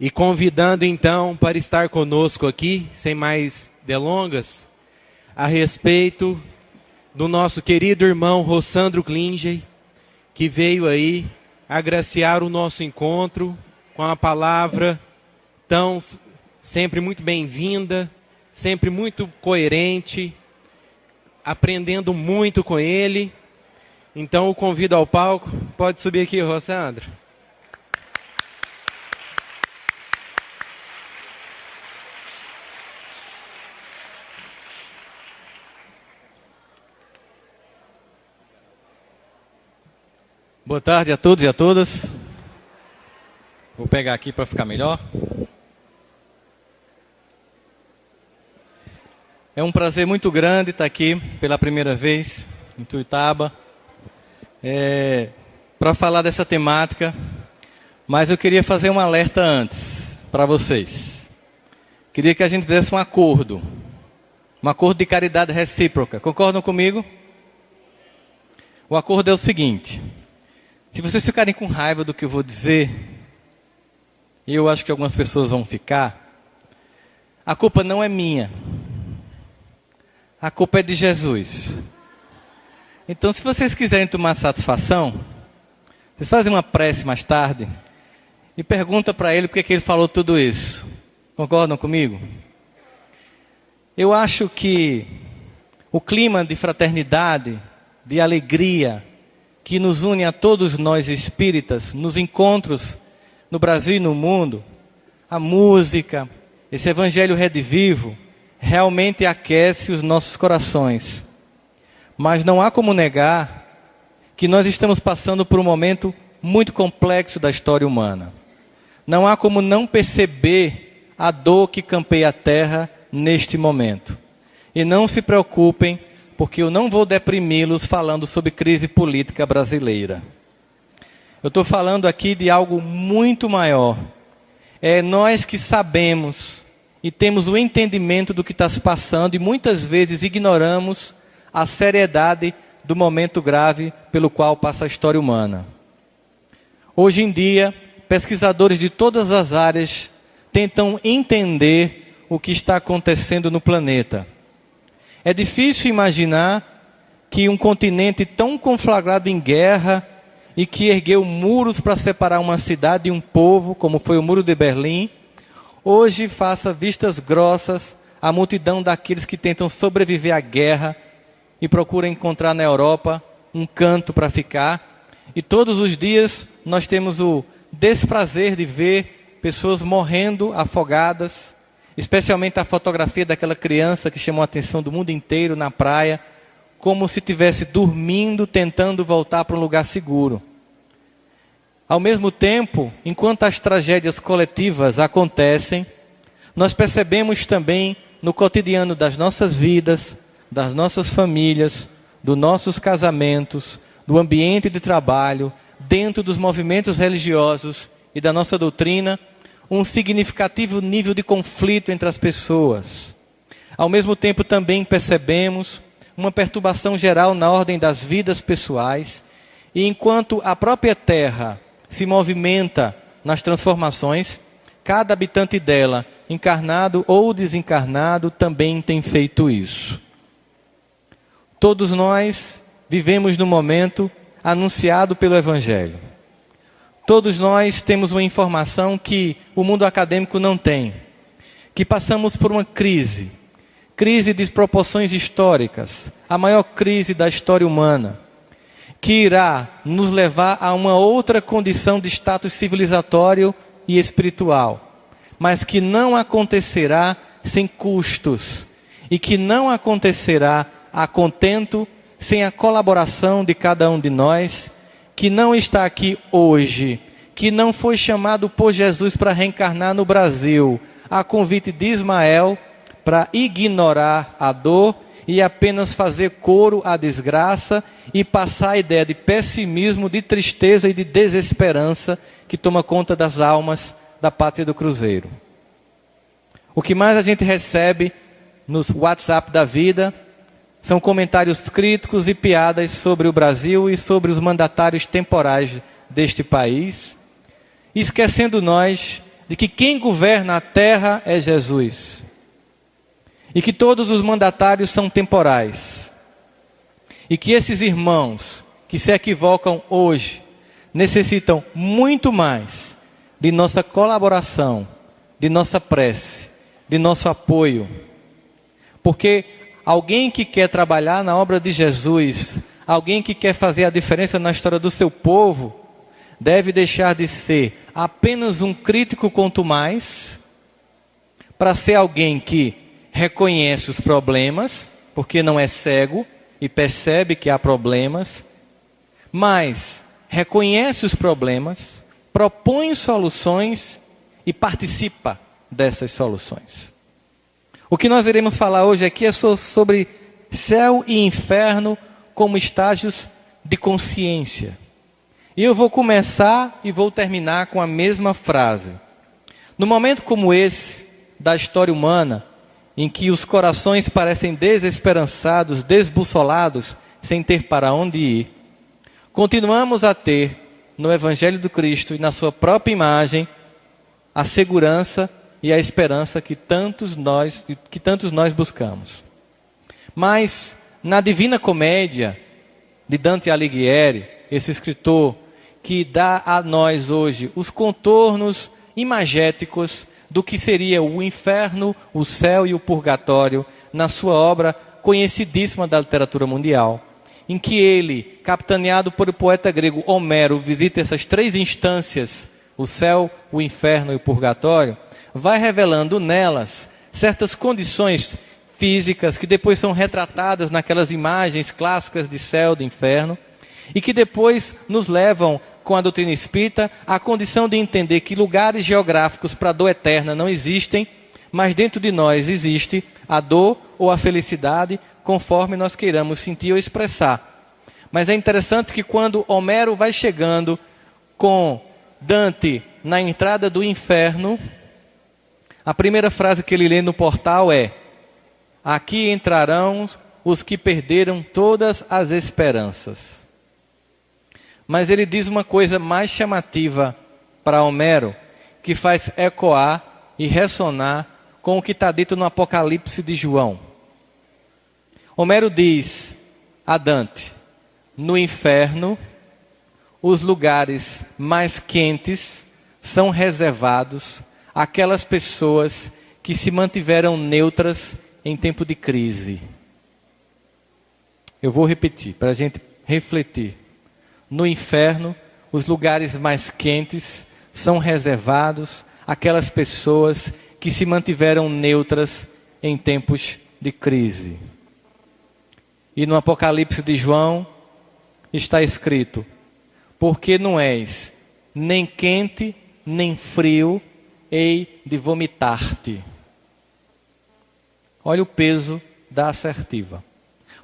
E convidando então para estar conosco aqui, sem mais delongas, a respeito do nosso querido irmão Rossandro Klinger, que veio aí agraciar o nosso encontro com a palavra tão sempre muito bem-vinda, sempre muito coerente, aprendendo muito com ele. Então o convido ao palco. Pode subir aqui, Rossandro. Boa tarde a todos e a todas. Vou pegar aqui para ficar melhor. É um prazer muito grande estar aqui pela primeira vez em Tuiutaba para falar dessa temática, mas eu queria fazer um alerta antes para vocês. Queria que a gente fizesse um acordo de caridade recíproca. Concordam comigo? O acordo é o seguinte: se vocês ficarem com raiva do que eu vou dizer, e eu acho que algumas pessoas vão ficar, a culpa não é minha. A culpa é de Jesus. Então, se vocês quiserem tomar satisfação, vocês fazem uma prece mais tarde e perguntam para ele por que ele falou tudo isso. Concordam comigo? Eu acho que o clima de fraternidade, de alegria, que nos une a todos nós espíritas, nos encontros no Brasil e no mundo, a música, esse evangelho redivivo, realmente aquece os nossos corações. Mas não há como negar que nós estamos passando por um momento muito complexo da história humana. Não há como não perceber a dor que campeia a terra neste momento. E não se preocupem, porque eu não vou deprimi-los falando sobre crise política brasileira. Eu estou falando aqui de algo muito maior. É nós que sabemos e temos o entendimento do que está se passando e muitas vezes ignoramos a seriedade do momento grave pelo qual passa a história humana. Hoje em dia, pesquisadores de todas as áreas tentam entender o que está acontecendo no planeta. É difícil imaginar que um continente tão conflagrado em guerra e que ergueu muros para separar uma cidade e um povo, como foi o Muro de Berlim, hoje faça vistas grossas à multidão daqueles que tentam sobreviver à guerra e procuram encontrar na Europa um canto para ficar. E todos os dias nós temos o desprazer de ver pessoas morrendo afogadas, especialmente a fotografia daquela criança que chamou a atenção do mundo inteiro na praia, como se estivesse dormindo, tentando voltar para um lugar seguro. Ao mesmo tempo, enquanto as tragédias coletivas acontecem, nós percebemos também no cotidiano das nossas vidas, das nossas famílias, dos nossos casamentos, do ambiente de trabalho, dentro dos movimentos religiosos e da nossa doutrina, um significativo nível de conflito entre as pessoas. Ao mesmo tempo também percebemos uma perturbação geral na ordem das vidas pessoais, e enquanto a própria Terra se movimenta nas transformações, cada habitante dela, encarnado ou desencarnado, também tem feito isso. Todos nós vivemos no momento anunciado pelo Evangelho. Todos nós temos uma informação que o mundo acadêmico não tem, que passamos por uma crise de proporções históricas, a maior crise da história humana, que irá nos levar a uma outra condição de status civilizatório e espiritual, mas que não acontecerá sem custos, e que não acontecerá a contento sem a colaboração de cada um de nós, que não está aqui hoje, que não foi chamado por Jesus para reencarnar no Brasil, a convite de Ismael, para ignorar a dor e apenas fazer coro à desgraça e passar a ideia de pessimismo, de tristeza e de desesperança que toma conta das almas da pátria do Cruzeiro. O que mais a gente recebe nos WhatsApp da vida são comentários críticos e piadas sobre o Brasil e sobre os mandatários temporais deste país, esquecendo nós de que quem governa a terra é Jesus. E que todos os mandatários são temporais. E que esses irmãos que se equivocam hoje necessitam muito mais de nossa colaboração, de nossa prece, de nosso apoio. Porque alguém que quer trabalhar na obra de Jesus, alguém que quer fazer a diferença na história do seu povo, deve deixar de ser apenas um crítico quanto mais, para ser alguém que reconhece os problemas, porque não é cego e percebe que há problemas, mas reconhece os problemas, propõe soluções e participa dessas soluções. O que nós iremos falar hoje aqui é sobre céu e inferno como estágios de consciência. E eu vou começar e vou terminar com a mesma frase. No momento como esse da história humana, em que os corações parecem desesperançados, desbussolados, sem ter para onde ir, continuamos a ter no Evangelho do Cristo e na sua própria imagem a segurança e a esperança que tantos nós buscamos. Mas na Divina Comédia de Dante Alighieri, esse escritor que dá a nós hoje os contornos imagéticos do que seria o inferno, o céu e o purgatório, na sua obra conhecidíssima da literatura mundial, em que ele, capitaneado por o poeta grego Homero, visita essas três instâncias, o céu, o inferno e o purgatório, vai revelando nelas certas condições físicas que depois são retratadas naquelas imagens clássicas de céu, de inferno, e que depois nos levam, com a doutrina espírita, à condição de entender que lugares geográficos para a dor eterna não existem, mas dentro de nós existe a dor ou a felicidade, conforme nós queiramos sentir ou expressar. Mas é interessante que quando Homero vai chegando com Dante na entrada do inferno, a primeira frase que ele lê no portal é: aqui entrarão os que perderam todas as esperanças. Mas ele diz uma coisa mais chamativa para Homero, que faz ecoar e ressonar com o que está dito no Apocalipse de João. Homero diz a Dante: no inferno, os lugares mais quentes são reservados àquelas pessoas que se mantiveram neutras em tempo de crise. Eu vou repetir, para a gente refletir. No inferno, os lugares mais quentes são reservados àquelas pessoas que se mantiveram neutras em tempos de crise. E no Apocalipse de João está escrito: porque não és nem quente, nem frio, hei de vomitar-te. Olha o peso da assertiva.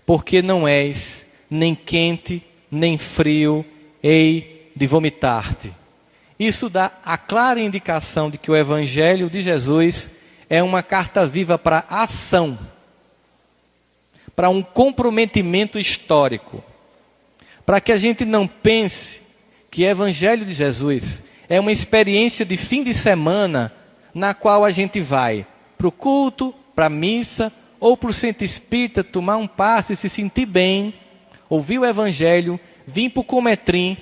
Porque não és nem quente, nem frio, hei de vomitar-te. Isso dá a clara indicação de que o Evangelho de Jesus é uma carta viva para a ação, para um comprometimento histórico, para que a gente não pense que o Evangelho de Jesus é uma experiência de fim de semana na qual a gente vai para o culto, para a missa ou para o centro espírita tomar um passe e se sentir bem, ouvir o Evangelho, vir para o Cometrim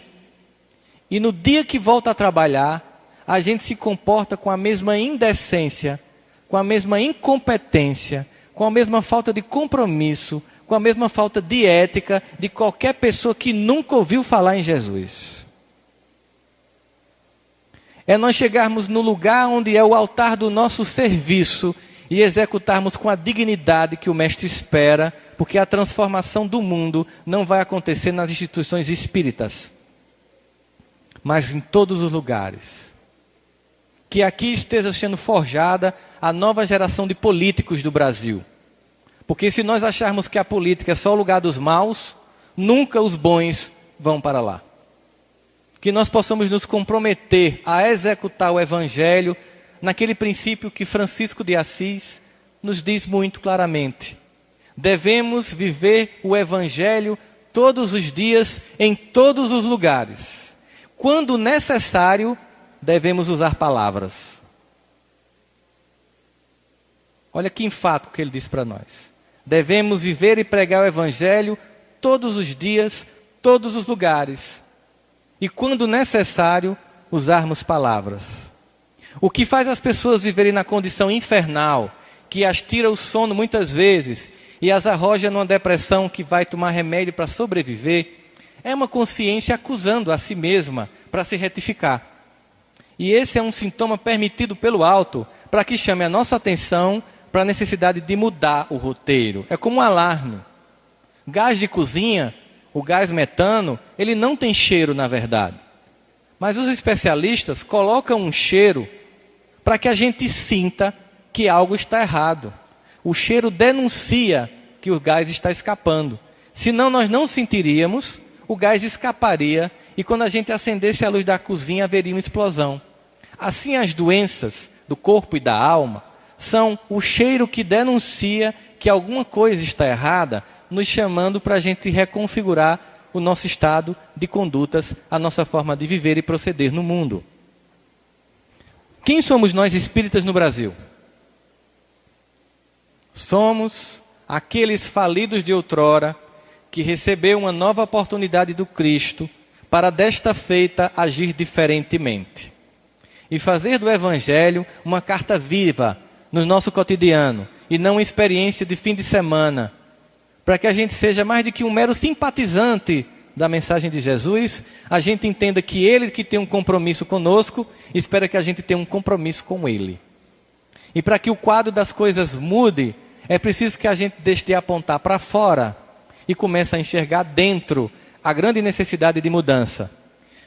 e no dia que volta a trabalhar, a gente se comporta com a mesma indecência, com a mesma incompetência, com a mesma falta de compromisso, com a mesma falta de ética de qualquer pessoa que nunca ouviu falar em Jesus. É nós chegarmos no lugar onde é o altar do nosso serviço e executarmos com a dignidade que o Mestre espera, porque a transformação do mundo não vai acontecer nas instituições espíritas, mas em todos os lugares. Que aqui esteja sendo forjada a nova geração de políticos do Brasil. Porque se nós acharmos que a política é só o lugar dos maus, nunca os bons vão para lá. Que nós possamos nos comprometer a executar o Evangelho naquele princípio que Francisco de Assis nos diz muito claramente. Devemos viver o Evangelho todos os dias, em todos os lugares. Quando necessário, devemos usar palavras. Olha que enfático que ele diz para nós. Devemos viver e pregar o Evangelho todos os dias, todos os lugares. E quando necessário, usarmos palavras. O que faz as pessoas viverem na condição infernal, que as tira o sono muitas vezes e as arroja numa depressão que vai tomar remédio para sobreviver, é uma consciência acusando a si mesma para se retificar. E esse é um sintoma permitido pelo alto para que chame a nossa atenção para a necessidade de mudar o roteiro. É como um alarme. Gás de cozinha, o gás metano, ele não tem cheiro na verdade. Mas os especialistas colocam um cheiro para que a gente sinta que algo está errado. O cheiro denuncia que o gás está escapando. Senão nós não sentiríamos, o gás escaparia e quando a gente acendesse a luz da cozinha haveria uma explosão. Assim as doenças do corpo e da alma são o cheiro que denuncia que alguma coisa está errada, nos chamando para a gente reconfigurar o nosso estado de condutas, a nossa forma de viver e proceder no mundo. Quem somos nós espíritas no Brasil? Somos aqueles falidos de outrora que recebeu uma nova oportunidade do Cristo para desta feita agir diferentemente e fazer do Evangelho uma carta viva no nosso cotidiano e não uma experiência de fim de semana, para que a gente seja mais do que um mero simpatizante da mensagem de Jesus, a gente entenda que Ele que tem um compromisso conosco, espera que a gente tenha um compromisso com Ele. E para que o quadro das coisas mude, é preciso que a gente deixe de apontar para fora e comece a enxergar dentro a grande necessidade de mudança.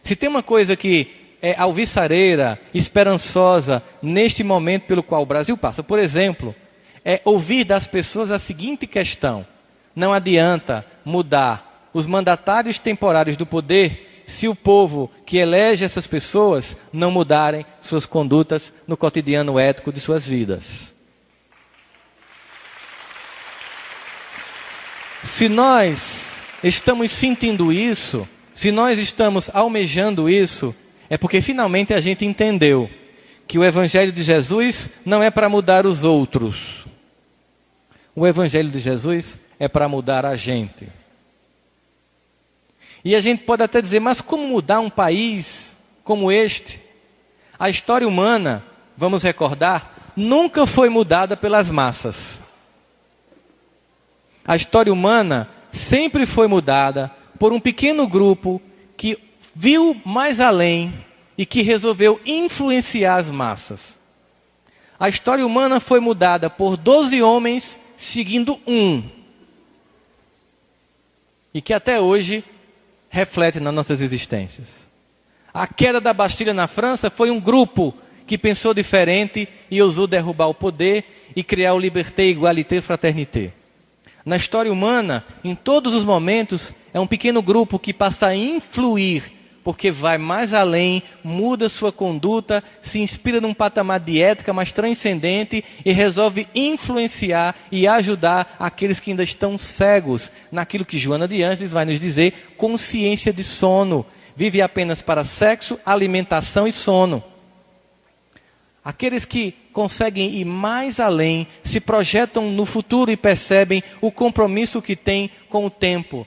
Se tem uma coisa que é alvissareira, esperançosa, neste momento pelo qual o Brasil passa, por exemplo, é ouvir das pessoas a seguinte questão: não adianta mudar os mandatários temporários do poder se o povo que elege essas pessoas não mudarem suas condutas no cotidiano ético de suas vidas. Se nós estamos sentindo isso, se nós estamos almejando isso, é porque finalmente a gente entendeu que o Evangelho de Jesus não é para mudar os outros. O Evangelho de Jesus é para mudar a gente. E a gente pode até dizer, mas como mudar um país como este? A história humana, vamos recordar, nunca foi mudada pelas massas. A história humana sempre foi mudada por um pequeno grupo que viu mais além e que resolveu influenciar as massas. A história humana foi mudada por 12 homens seguindo um. E que até hoje reflete nas nossas existências. A queda da Bastilha na França foi um grupo que pensou diferente e ousou derrubar o poder e criar o liberté, égalité, fraternité. Na história humana, em todos os momentos, é um pequeno grupo que passa a influir, porque vai mais além, muda sua conduta, se inspira num patamar de ética mais transcendente e resolve influenciar e ajudar aqueles que ainda estão cegos naquilo que Joana de Ângeles vai nos dizer, consciência de sono. Vive apenas para sexo, alimentação e sono. Aqueles que conseguem ir mais além, se projetam no futuro e percebem o compromisso que têm com o tempo.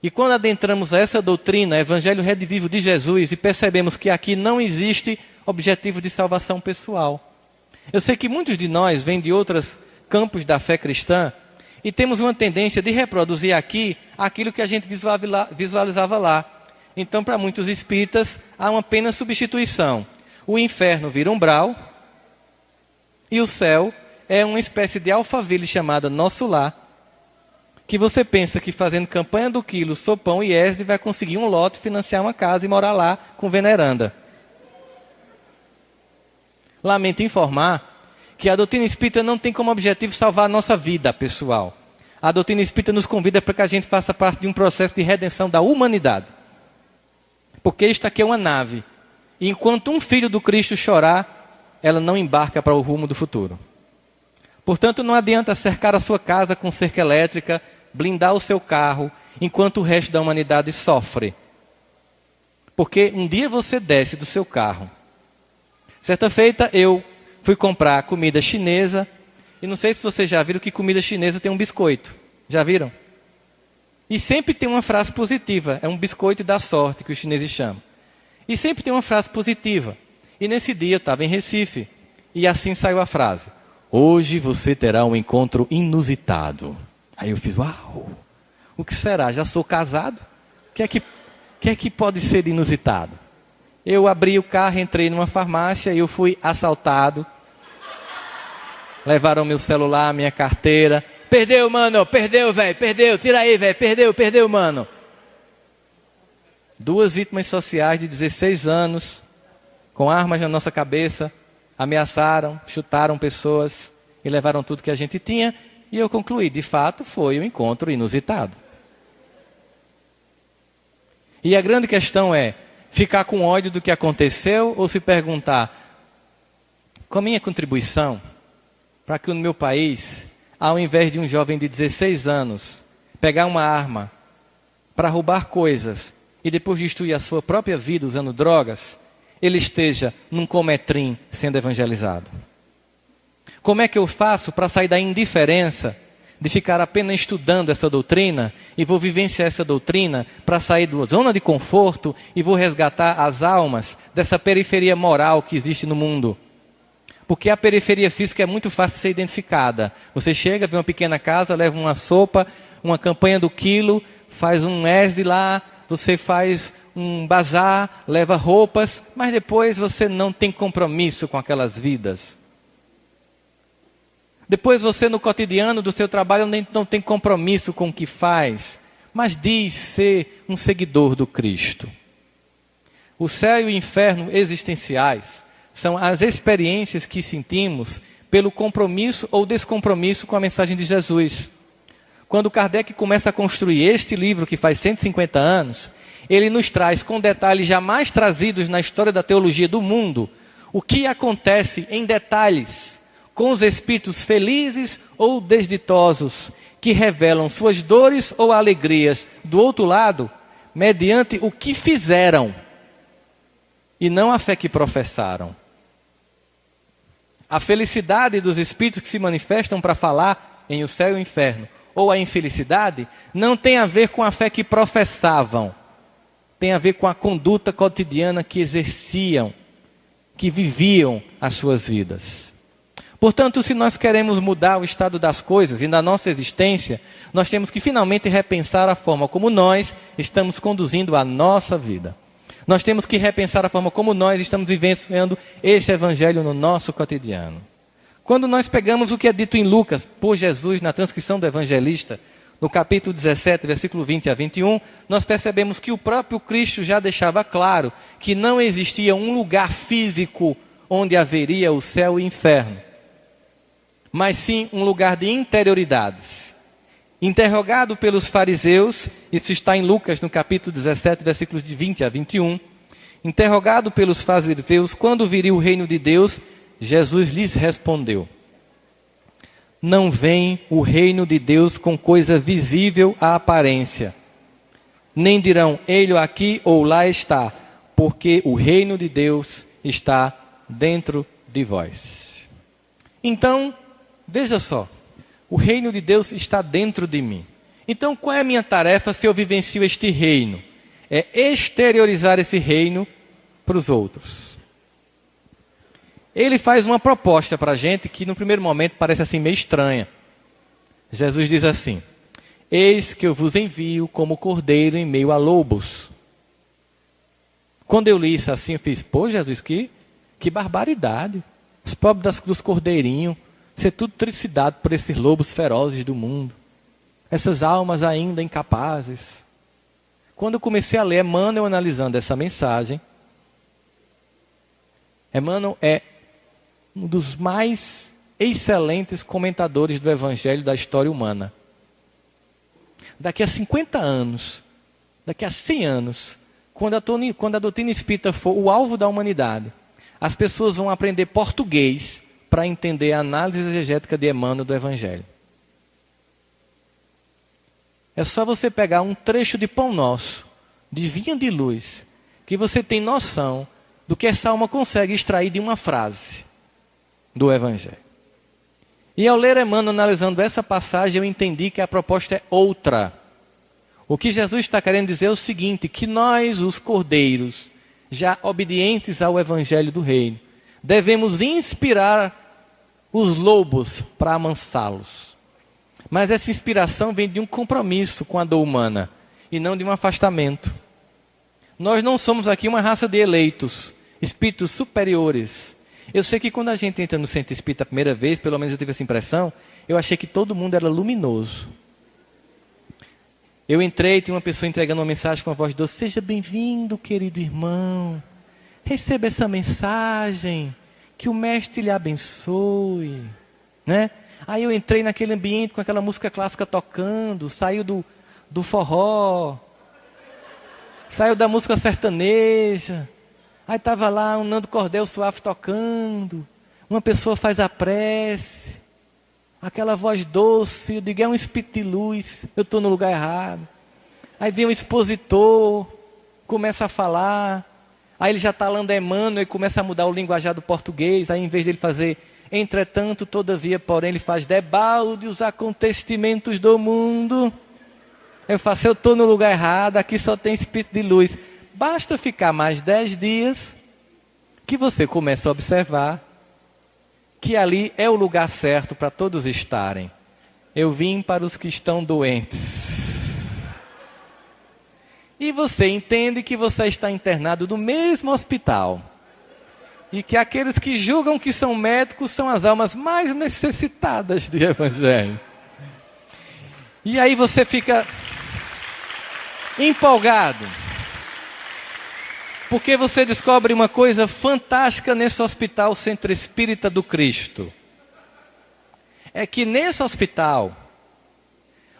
E quando adentramos a essa doutrina, Evangelho Redivivo de Jesus, e percebemos que aqui não existe objetivo de salvação pessoal. Eu sei que muitos de nós vêm de outros campos da fé cristã e temos uma tendência de reproduzir aqui aquilo que a gente visualizava lá. Então, para muitos espíritas, há uma apenas substituição. O inferno vira umbral e o céu é uma espécie de alfaville chamada Nosso Lar, que você pensa que fazendo campanha do quilo, sopão e esde vai conseguir um lote, financiar uma casa e morar lá com veneranda. Lamento informar que a doutrina espírita não tem como objetivo salvar a nossa vida pessoal. A doutrina espírita nos convida para que a gente faça parte de um processo de redenção da humanidade. Porque isto aqui é uma nave. E enquanto um filho do Cristo chorar, ela não embarca para o rumo do futuro. Portanto, não adianta cercar a sua casa com cerca elétrica, blindar o seu carro, enquanto o resto da humanidade sofre. Porque um dia você desce do seu carro. Certa feita, eu fui comprar comida chinesa E não sei se vocês já viram que comida chinesa tem um biscoito. Já viram? E sempre tem uma frase positiva. É um biscoito da sorte, que os chineses chamam. E sempre tem uma frase positiva. E nesse dia eu estava em Recife. E assim saiu a frase: hoje você terá um encontro inusitado. Aí eu fiz, uau, o que será? Já sou casado? O que é que pode ser inusitado? Eu abri o carro, entrei numa farmácia e eu fui assaltado. Levaram meu celular, minha carteira. Perdeu, mano, perdeu, velho, perdeu. Tira aí, velho, perdeu, mano. 2 vítimas sociais de 16 anos, com armas na nossa cabeça, ameaçaram, chutaram pessoas e levaram tudo que a gente tinha. E eu concluí, de fato, foi um encontro inusitado. E a grande questão é, ficar com ódio do que aconteceu ou se perguntar, com a minha contribuição, para que no meu país, ao invés de um jovem de 16 anos pegar uma arma para roubar coisas e depois destruir a sua própria vida usando drogas, ele esteja num cometrim sendo evangelizado? Como é que eu faço para sair da indiferença de ficar apenas estudando essa doutrina e vou vivenciar essa doutrina para sair da zona de conforto e vou resgatar as almas dessa periferia moral que existe no mundo? Porque a periferia física é muito fácil de ser identificada. Você chega, vê uma pequena casa, leva uma sopa, uma campanha do quilo, faz um ESD lá, você faz um bazar, leva roupas, mas depois você não tem compromisso com aquelas vidas. Depois você no cotidiano do seu trabalho não tem compromisso com o que faz, mas diz ser um seguidor do Cristo. O céu e o inferno existenciais são as experiências que sentimos pelo compromisso ou descompromisso com a mensagem de Jesus. Quando Kardec começa a construir este livro, que faz 150 anos, ele nos traz com detalhes jamais trazidos na história da teologia do mundo, o que acontece em detalhes com os espíritos felizes ou desditosos, que revelam suas dores ou alegrias do outro lado, mediante o que fizeram, e não a fé que professaram. A felicidade dos espíritos que se manifestam para falar em o céu e o inferno, ou a infelicidade, não tem a ver com a fé que professavam, tem a ver com a conduta cotidiana que exerciam, que viviam as suas vidas. Portanto, se nós queremos mudar o estado das coisas e da nossa existência, nós temos que finalmente repensar a forma como nós estamos conduzindo a nossa vida. Nós temos que repensar a forma como nós estamos vivenciando esse evangelho no nosso cotidiano. Quando nós pegamos o que é dito em Lucas por Jesus na transcrição do evangelista, no capítulo 17, versículo 20 a 21, nós percebemos que o próprio Cristo já deixava claro que não existia um lugar físico onde haveria o céu e o inferno, mas sim um lugar de interioridades. Interrogado pelos fariseus, isso está em Lucas, no capítulo 17, versículos de 20 a 21, interrogado pelos fariseus, quando viria o reino de Deus, Jesus lhes respondeu: não vem o reino de Deus com coisa visível à aparência, nem dirão, ele aqui ou lá está, porque o reino de Deus está dentro de vós. Então, veja só, o reino de Deus está dentro de mim. Então, qual é a minha tarefa se eu vivencio este reino? É exteriorizar esse reino para os outros. Ele faz uma proposta para a gente que no primeiro momento parece assim meio estranha. Jesus diz assim: eis que eu vos envio como cordeiro em meio a lobos. Quando eu li isso assim, eu fiz, pô Jesus, que barbaridade. Os pobres dos cordeirinhos, ser tudo tricidado por esses lobos ferozes do mundo. Essas almas ainda incapazes. Quando eu comecei a ler Emmanuel analisando essa mensagem, Emmanuel é um dos mais excelentes comentadores do Evangelho da história humana. Daqui a 50 anos, daqui a 100 anos, quando a doutrina espírita for o alvo da humanidade, as pessoas vão aprender português para entender a análise exegética de Emmanuel do Evangelho. É só você pegar um trecho de Pão Nosso, de Vinha de Luz, que você tem noção do que essa alma consegue extrair de uma frase do Evangelho. E ao ler Emmanuel analisando essa passagem, eu entendi que a proposta é outra. O que Jesus está querendo dizer é o seguinte, que nós, os cordeiros, já obedientes ao Evangelho do Reino, devemos inspirar os lobos para amansá-los. Mas essa inspiração vem de um compromisso com a dor humana e não de um afastamento. Nós não somos aqui uma raça de eleitos, espíritos superiores. Eu sei que quando a gente entra no centro espírita a primeira vez, pelo menos eu tive essa impressão, eu achei que todo mundo era luminoso. Eu entrei, tinha uma pessoa entregando uma mensagem com a voz doce: seja bem-vindo, querido irmão. Receba essa mensagem, que o mestre lhe abençoe. Né? Aí eu entrei naquele ambiente com aquela música clássica tocando, saiu do forró, saiu da música sertaneja. Aí estava lá um Nando Cordel suave tocando, uma pessoa faz a prece, aquela voz doce, eu digo, é um espírito de luz, eu estou no lugar errado. Aí vem um expositor, começa a falar, aí ele já está lendo Emmanuel e começa a mudar o linguajar do português, aí em vez de ele fazer, entretanto, todavia, porém, ele faz debalde os acontecimentos do mundo. Eu faço, eu estou no lugar errado, aqui só tem espírito de luz. Basta ficar mais 10 dias que você começa a observar que ali é o lugar certo para todos estarem. Eu vim para os que estão doentes. E você entende que você está internado no mesmo hospital. E que aqueles que julgam que são médicos são as almas mais necessitadas do Evangelho. E aí você fica empolgado. Porque você descobre uma coisa fantástica nesse hospital Centro Espírita do Cristo. É que nesse hospital,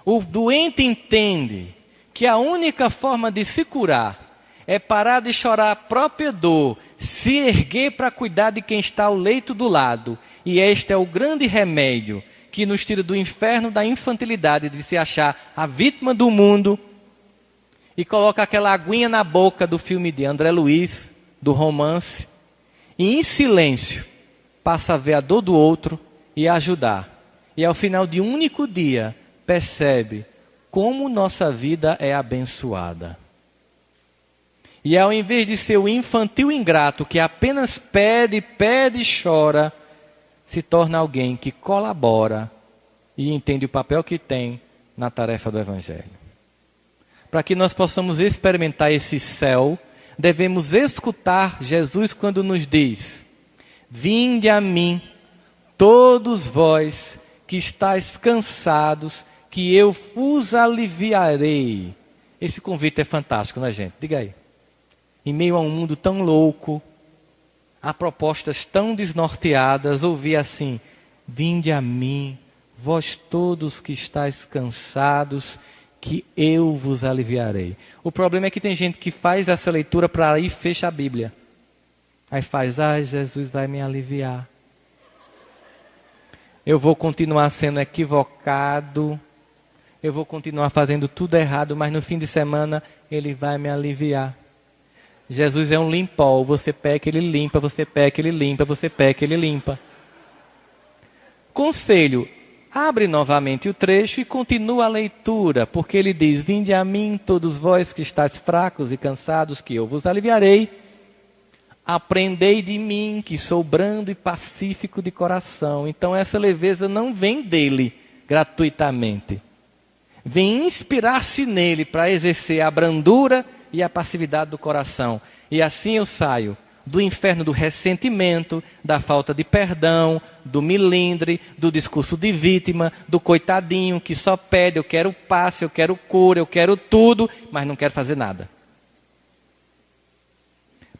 o doente entende que a única forma de se curar é parar de chorar a própria dor, se erguer para cuidar de quem está ao leito do lado. E este é o grande remédio que nos tira do inferno da infantilidade de se achar a vítima do mundo, e coloca aquela aguinha na boca do filme de André Luiz, do romance, e em silêncio passa a ver a dor do outro e a ajudar. E ao final de um único dia, percebe como nossa vida é abençoada. E ao invés de ser o infantil ingrato que apenas pede, pede e chora, se torna alguém que colabora e entende o papel que tem na tarefa do Evangelho. Para que nós possamos experimentar esse céu, devemos escutar Jesus quando nos diz: vinde a mim, todos vós que estáis cansados, que eu vos aliviarei. Esse convite é fantástico, né, gente? Diga aí. Em meio a um mundo tão louco, a propostas tão desnorteadas, ouvir assim: vinde a mim, vós todos que estáis cansados, que eu vos aliviarei. O problema é que tem gente que faz essa leitura para aí fecha a Bíblia. Aí faz, Jesus vai me aliviar. Eu vou continuar sendo equivocado. Eu vou continuar fazendo tudo errado, mas no fim de semana Ele vai me aliviar. Jesus é um limpol. Você peca, Ele limpa. Você peca, Ele limpa. Você peca, Ele limpa. Conselho: abre novamente o trecho e continua a leitura, porque ele diz: vinde a mim todos vós que estáis fracos e cansados, que eu vos aliviarei. Aprendei de mim, que sou brando e pacífico de coração. Então essa leveza não vem dele gratuitamente. Vem inspirar-se nele para exercer a brandura e a passividade do coração. E assim eu saio do inferno do ressentimento, da falta de perdão, do milindre, do discurso de vítima, do coitadinho que só pede: eu quero passe, eu quero cura, eu quero tudo, mas não quero fazer nada.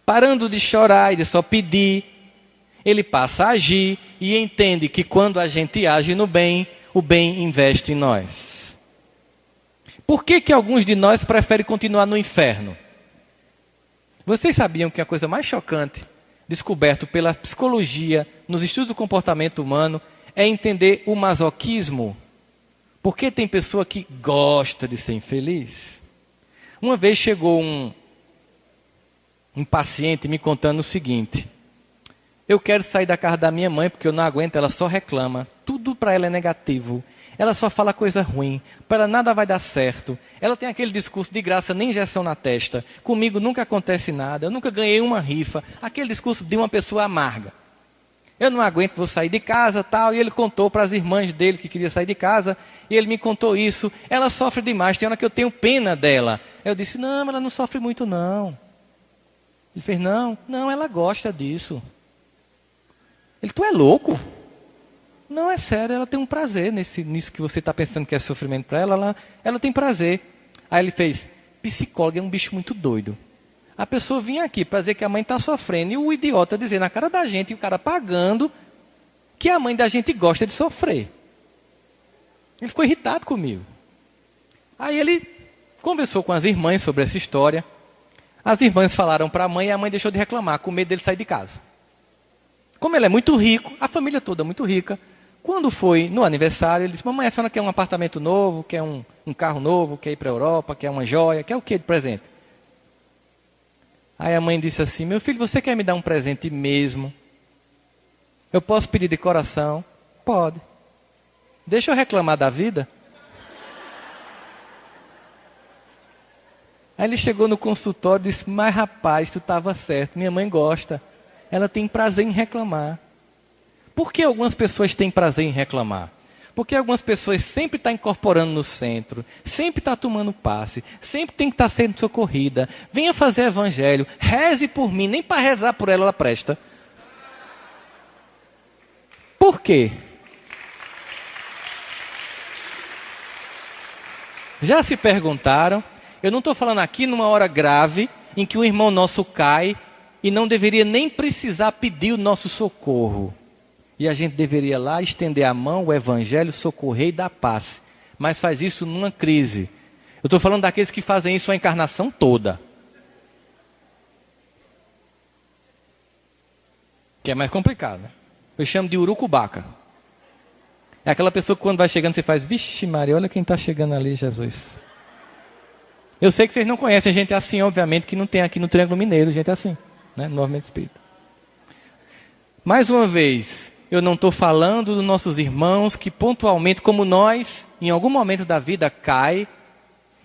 Parando de chorar e de só pedir, ele passa a agir e entende que quando a gente age no bem, o bem investe em nós. Por que alguns de nós preferem continuar no inferno? Vocês sabiam que a coisa mais chocante, descoberto pela psicologia, nos estudos do comportamento humano, é entender o masoquismo? Porque tem pessoa que gosta de ser infeliz. Uma vez chegou um paciente me contando o seguinte: eu quero sair da casa da minha mãe porque eu não aguento, ela só reclama. tudo para ela é negativo. Ela só fala coisa ruim, para ela nada vai dar certo. Ela tem aquele discurso de graça, nem injeção na testa. Comigo nunca acontece nada, eu nunca ganhei uma rifa. Aquele discurso de uma pessoa amarga. Eu não aguento, vou sair de casa, tal. E ele contou para as irmãs dele que queria sair de casa. E ele me contou isso. Ela sofre demais, tem hora que eu tenho pena dela. Eu disse, não, ela não sofre muito não. Ele fez, não, ela gosta disso. Ele, tu é louco? Não, é sério, ela tem um prazer nisso que você está pensando que é sofrimento para ela, ela tem prazer. Aí ele fez, psicólogo é um bicho muito doido. A pessoa vinha aqui para dizer que a mãe está sofrendo, e o idiota dizer na cara da gente, e o cara pagando, que a mãe da gente gosta de sofrer. Ele ficou irritado comigo. Aí ele conversou com as irmãs sobre essa história. As irmãs falaram para a mãe, e a mãe deixou de reclamar, com medo dele sair de casa. Como ele é muito rico, a família toda é muito rica, quando foi no aniversário, ele disse, mamãe, a senhora quer um apartamento novo, quer um carro novo, quer ir para a Europa, quer uma joia, quer o que de presente? Aí a mãe disse assim, meu filho, você quer me dar um presente mesmo? Eu posso pedir de coração? Pode. Deixa eu reclamar da vida? Aí ele chegou no consultório e disse, mas rapaz, tu estava certo, minha mãe gosta. Ela tem prazer em reclamar. Por que algumas pessoas têm prazer em reclamar? Porque algumas pessoas sempre estão incorporando no centro, sempre estão tomando passe, sempre tem que estar sendo socorrida. Venha fazer evangelho, reze por mim, nem para rezar por ela presta. Por quê? Já se perguntaram? Eu não estou falando aqui numa hora grave, em que um irmão nosso cai, e não deveria nem precisar pedir o nosso socorro. E a gente deveria lá estender a mão, o evangelho, socorrer e dar paz. Mas faz isso numa crise. Eu estou falando daqueles que fazem isso a encarnação toda. Que é mais complicado, né? Eu chamo de urucubaca. É aquela pessoa que quando vai chegando você faz, vixe Maria, olha quem está chegando ali, Jesus. Eu sei que vocês não conhecem gente assim, obviamente, que não tem aqui no Triângulo Mineiro, gente assim, né? No Movimento Espírita. Mais uma vez, eu não estou falando dos nossos irmãos que pontualmente, como nós, em algum momento da vida cai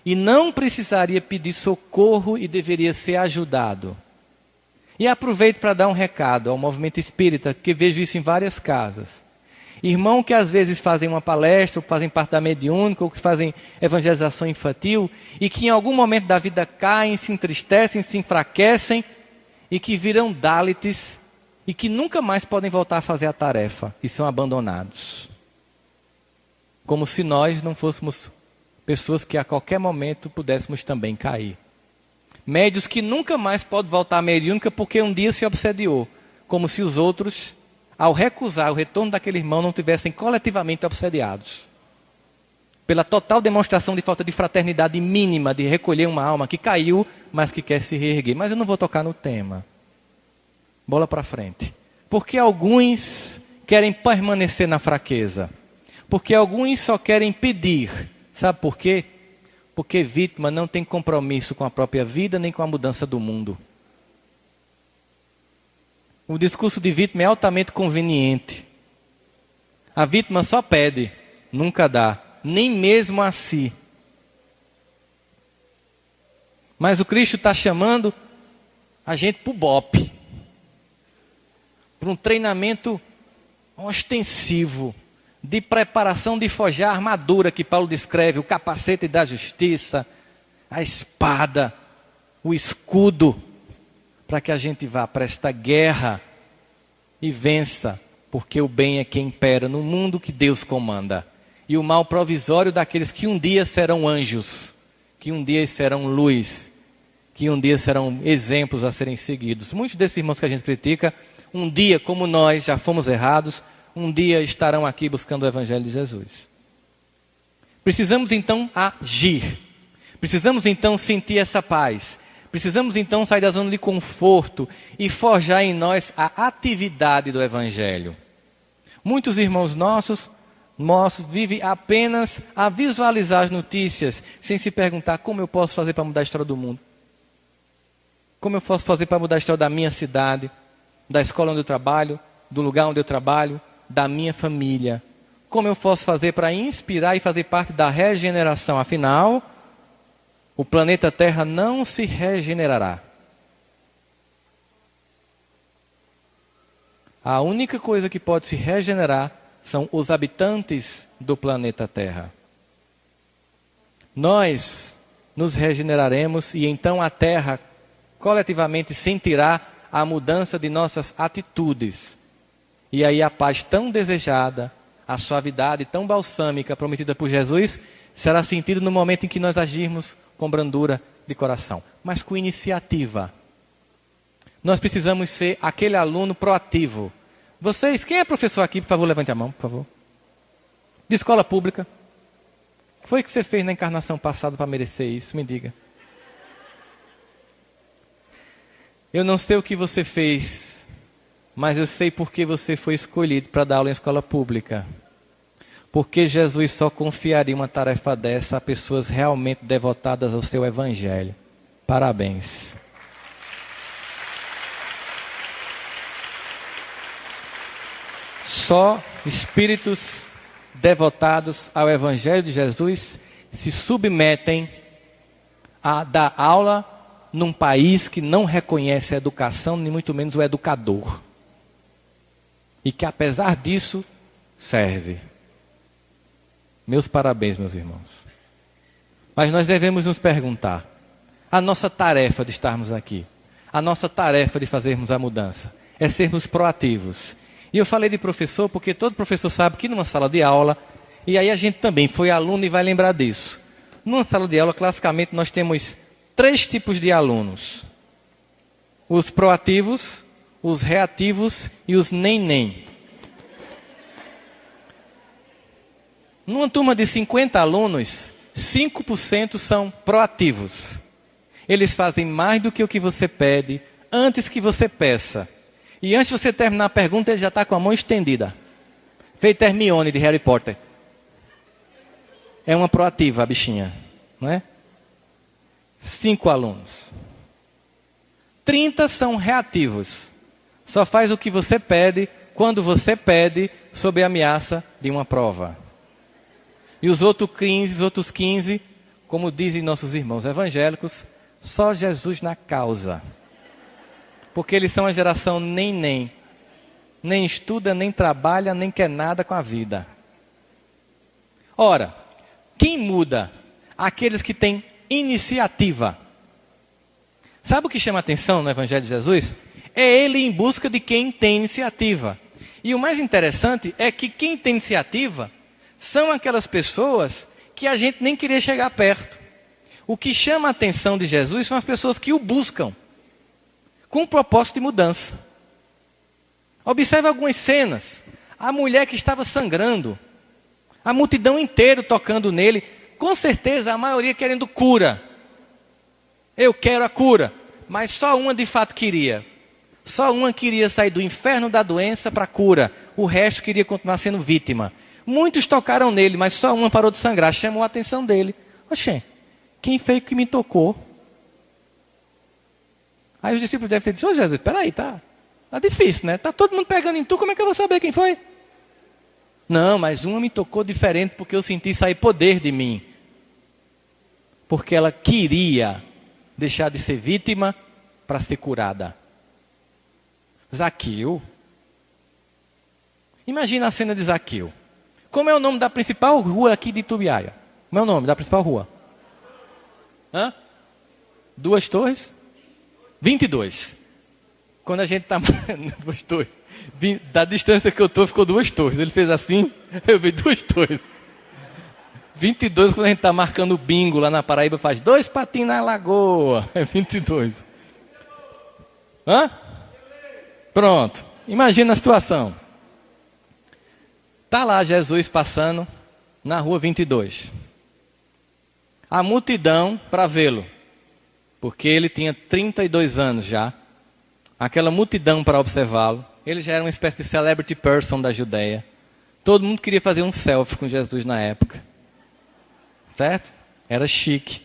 e não precisaria pedir socorro e deveria ser ajudado. E aproveito para dar um recado ao movimento espírita, que vejo isso em várias casas. Irmão que às vezes fazem uma palestra, ou fazem parte da mediúnica, ou que fazem evangelização infantil, e que em algum momento da vida caem, se entristecem, se enfraquecem, e que viram Dalites, e que nunca mais podem voltar a fazer a tarefa, e são abandonados. Como se nós não fôssemos pessoas que a qualquer momento pudéssemos também cair. Médios que nunca mais podem voltar à mediúnica porque um dia se obsediou, como se os outros, ao recusar o retorno daquele irmão, não tivessem coletivamente obsediados. Pela total demonstração de falta de fraternidade mínima, de recolher uma alma que caiu, mas que quer se reerguer. Mas eu não vou tocar no tema. Bola para frente. Porque alguns querem permanecer na fraqueza. Porque alguns só querem pedir. Sabe por quê? Porque vítima não tem compromisso com a própria vida, nem com a mudança do mundo. O discurso de vítima é altamente conveniente. A vítima só pede, nunca dá, nem mesmo a si. Mas o Cristo está chamando a gente para o BOPE. Para um treinamento ostensivo, de preparação de forjar a armadura que Paulo descreve, o capacete da justiça, a espada, o escudo, para que a gente vá para esta guerra e vença, porque o bem é quem impera no mundo que Deus comanda. E o mal provisório daqueles que um dia serão anjos, que um dia serão luz, que um dia serão exemplos a serem seguidos. Muitos desses irmãos que a gente critica, um dia, como nós já fomos errados, um dia estarão aqui buscando o Evangelho de Jesus. Precisamos então agir. Precisamos então sentir essa paz. Precisamos então sair da zona de conforto e forjar em nós a atividade do Evangelho. Muitos irmãos nossos vivem apenas a visualizar as notícias, sem se perguntar como eu posso fazer para mudar a história do mundo. Como eu posso fazer para mudar a história da minha cidade, da escola onde eu trabalho, do lugar onde eu trabalho, da minha família. como eu posso fazer para inspirar e fazer parte da regeneração. Afinal, o planeta Terra não se regenerará. A única coisa que pode se regenerar são os habitantes do planeta Terra. Nós nos regeneraremos e então a Terra coletivamente sentirá a mudança de nossas atitudes. E aí a paz tão desejada, a suavidade tão balsâmica prometida por Jesus, será sentida no momento em que nós agirmos com brandura de coração, mas com iniciativa. Nós precisamos ser aquele aluno proativo. Vocês, quem é professor aqui, por favor, levante a mão, por favor. De escola pública. O que foi que você fez na encarnação passada para merecer isso? Me diga. Eu não sei o que você fez, mas eu sei por que você foi escolhido para dar aula em escola pública. Porque Jesus só confiaria uma tarefa dessa a pessoas realmente devotadas ao seu evangelho. Parabéns. Só espíritos devotados ao evangelho de Jesus se submetem a dar aula num país que não reconhece a educação, nem muito menos o educador. E que apesar disso, serve. Meus parabéns, meus irmãos. Mas nós devemos nos perguntar, a nossa tarefa de estarmos aqui, a nossa tarefa de fazermos a mudança, é sermos proativos. E eu falei de professor porque todo professor sabe que numa sala de aula, e aí a gente também foi aluno e vai lembrar disso. Numa sala de aula, classicamente, nós temos 3 tipos de alunos. Os proativos, os reativos e os nem-nem. Numa turma de 50 alunos, 5% são proativos. Eles fazem mais do que o que você pede, antes que você peça. E antes de você terminar a pergunta, ele já está com a mão estendida. Feito Hermione de Harry Potter. É uma proativa a bichinha, não é? 5 alunos. 30 são reativos. Só faz o que você pede, quando você pede, sob a ameaça de uma prova. E os outros 15, como dizem nossos irmãos evangélicos, só Jesus na causa. Porque eles são a geração nem. Nem estuda, nem trabalha, nem quer nada com a vida. Ora, quem muda? Aqueles que têm iniciativa. Sabe o que chama a atenção no Evangelho de Jesus? É ele em busca de quem tem iniciativa. E o mais interessante é que quem tem iniciativa são aquelas pessoas que a gente nem queria chegar perto. O que chama a atenção de Jesus são as pessoas que o buscam, com um propósito de mudança. Observe algumas cenas. A mulher que estava sangrando, a multidão inteira tocando nele, com certeza a maioria querendo cura. Eu quero a cura, mas só uma de fato queria. Só uma queria sair do inferno da doença para a cura. O resto queria continuar sendo vítima. Muitos tocaram nele, mas só uma parou de sangrar. Chamou a atenção dele. Oxê, quem foi que me tocou? Aí os discípulos devem ter dito, Jesus, espera aí, tá difícil, né? Tá todo mundo pegando em tu, como é que eu vou saber quem foi? Não, mas uma me tocou diferente porque eu senti sair poder de mim. Porque ela queria deixar de ser vítima para ser curada. Zaqueu. Imagina a cena de Zaqueu. Como é o nome da principal rua aqui de Itubiaia? Como é o nome da principal rua? 2 torres? 22. Quando a gente está... 2 torres. Da distância que eu estou, ficou 2 torres. Ele fez assim, eu vi 2 torres. 22, quando a gente está marcando o bingo lá na Paraíba, faz 2 patins na lagoa. É 22. Pronto. Imagina a situação. Está lá Jesus passando na rua 22. A multidão para vê-lo. Porque ele tinha 32 anos já. Aquela multidão para observá-lo. Ele já era uma espécie de celebrity person da Judeia. Todo mundo queria fazer um selfie com Jesus na época. Certo? Era chique.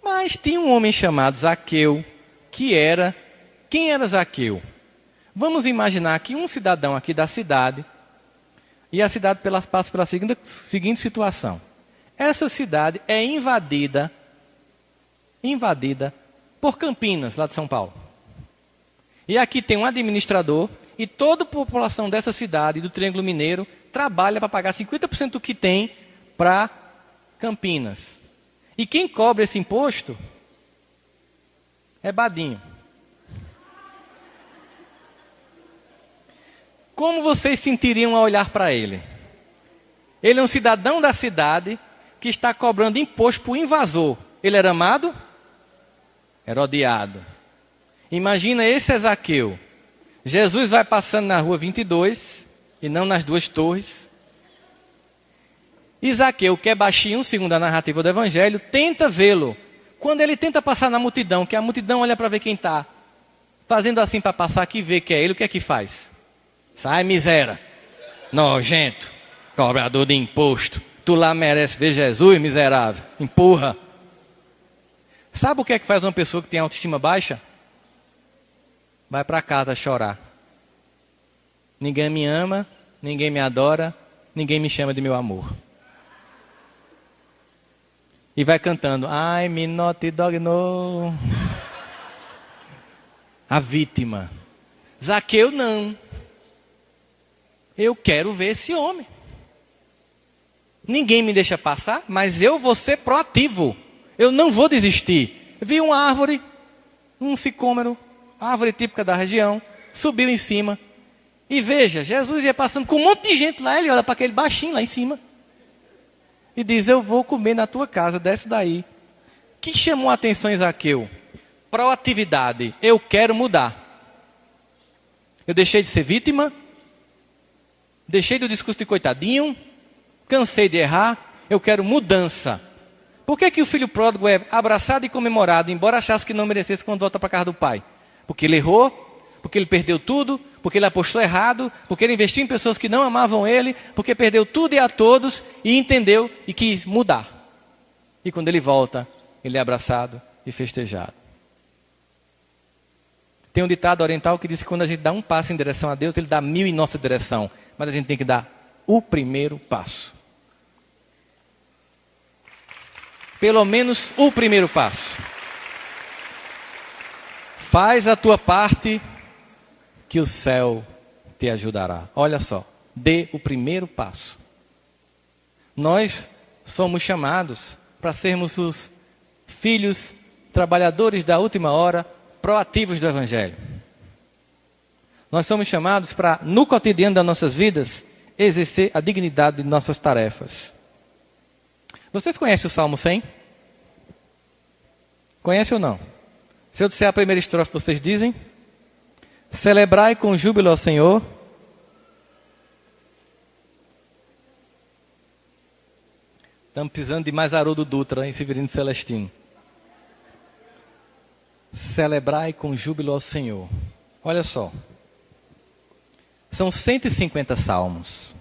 Mas tinha um homem chamado Zaqueu, que era... Quem era Zaqueu? Vamos imaginar que um cidadão aqui da cidade E a cidade passa pela seguinte situação. Essa cidade é invadida por Campinas, lá de São Paulo. E aqui tem um administrador e toda a população dessa cidade, do Triângulo Mineiro, trabalha para pagar 50% do que tem para Campinas. E quem cobra esse imposto é Badinho. Como vocês sentiriam ao olhar para ele? Ele é um cidadão da cidade que está cobrando imposto para o invasor. Ele era amado? Era odiado. Imagina esse Zaqueu. Jesus vai passando na rua 22, e não nas duas torres. E Zaqueu, que é baixinho, segundo a narrativa do Evangelho, tenta vê-lo. Quando ele tenta passar na multidão, que a multidão olha para ver quem está fazendo assim para passar, que vê que é ele, o que é que faz? Sai, miséria, nojento, cobrador de imposto. Tu lá merece ver Jesus, miserável. Empurra. Sabe o que é que faz uma pessoa que tem autoestima baixa? Vai para casa chorar. Ninguém me ama, ninguém me adora, ninguém me chama de meu amor. E vai cantando, ai, me not dog no. A vítima. Zaqueu não. Eu quero ver esse homem. Ninguém me deixa passar, mas eu vou ser proativo. Eu não vou desistir. Vi uma árvore, um sicômoro, árvore típica da região, subiu em cima. E veja, Jesus ia passando com um monte de gente lá, ele olha para aquele baixinho lá em cima. E diz, eu vou comer na tua casa, desce daí. O que chamou a atenção em Zaqueu? Proatividade. Eu quero mudar. Eu deixei de ser vítima. Deixei do discurso de coitadinho, cansei de errar, eu quero mudança. Por que o filho pródigo é abraçado e comemorado, embora achasse que não merecesse quando volta para a casa do pai? Porque ele errou, porque ele perdeu tudo, porque ele apostou errado, porque ele investiu em pessoas que não amavam ele, porque perdeu tudo e a todos e entendeu e quis mudar. E quando ele volta, ele é abraçado e festejado. Tem um ditado oriental que diz que quando a gente dá um passo em direção a Deus, ele dá 1000 em nossa direção. Mas a gente tem que dar o primeiro passo. Pelo menos o primeiro passo. Faz a tua parte, que o céu te ajudará. Olha só, dê o primeiro passo. Nós somos chamados para sermos os filhos trabalhadores da última hora, proativos do Evangelho. Nós somos chamados para, no cotidiano das nossas vidas, exercer a dignidade de nossas tarefas. Vocês conhecem o Salmo 100? Conhecem ou não? Se eu disser a primeira estrofe, vocês dizem? Celebrai com júbilo ao Senhor. Estamos precisando de mais Haroldo Dutra em Severino Celestino. Celebrai com júbilo ao Senhor. Olha só. São 150 salmos.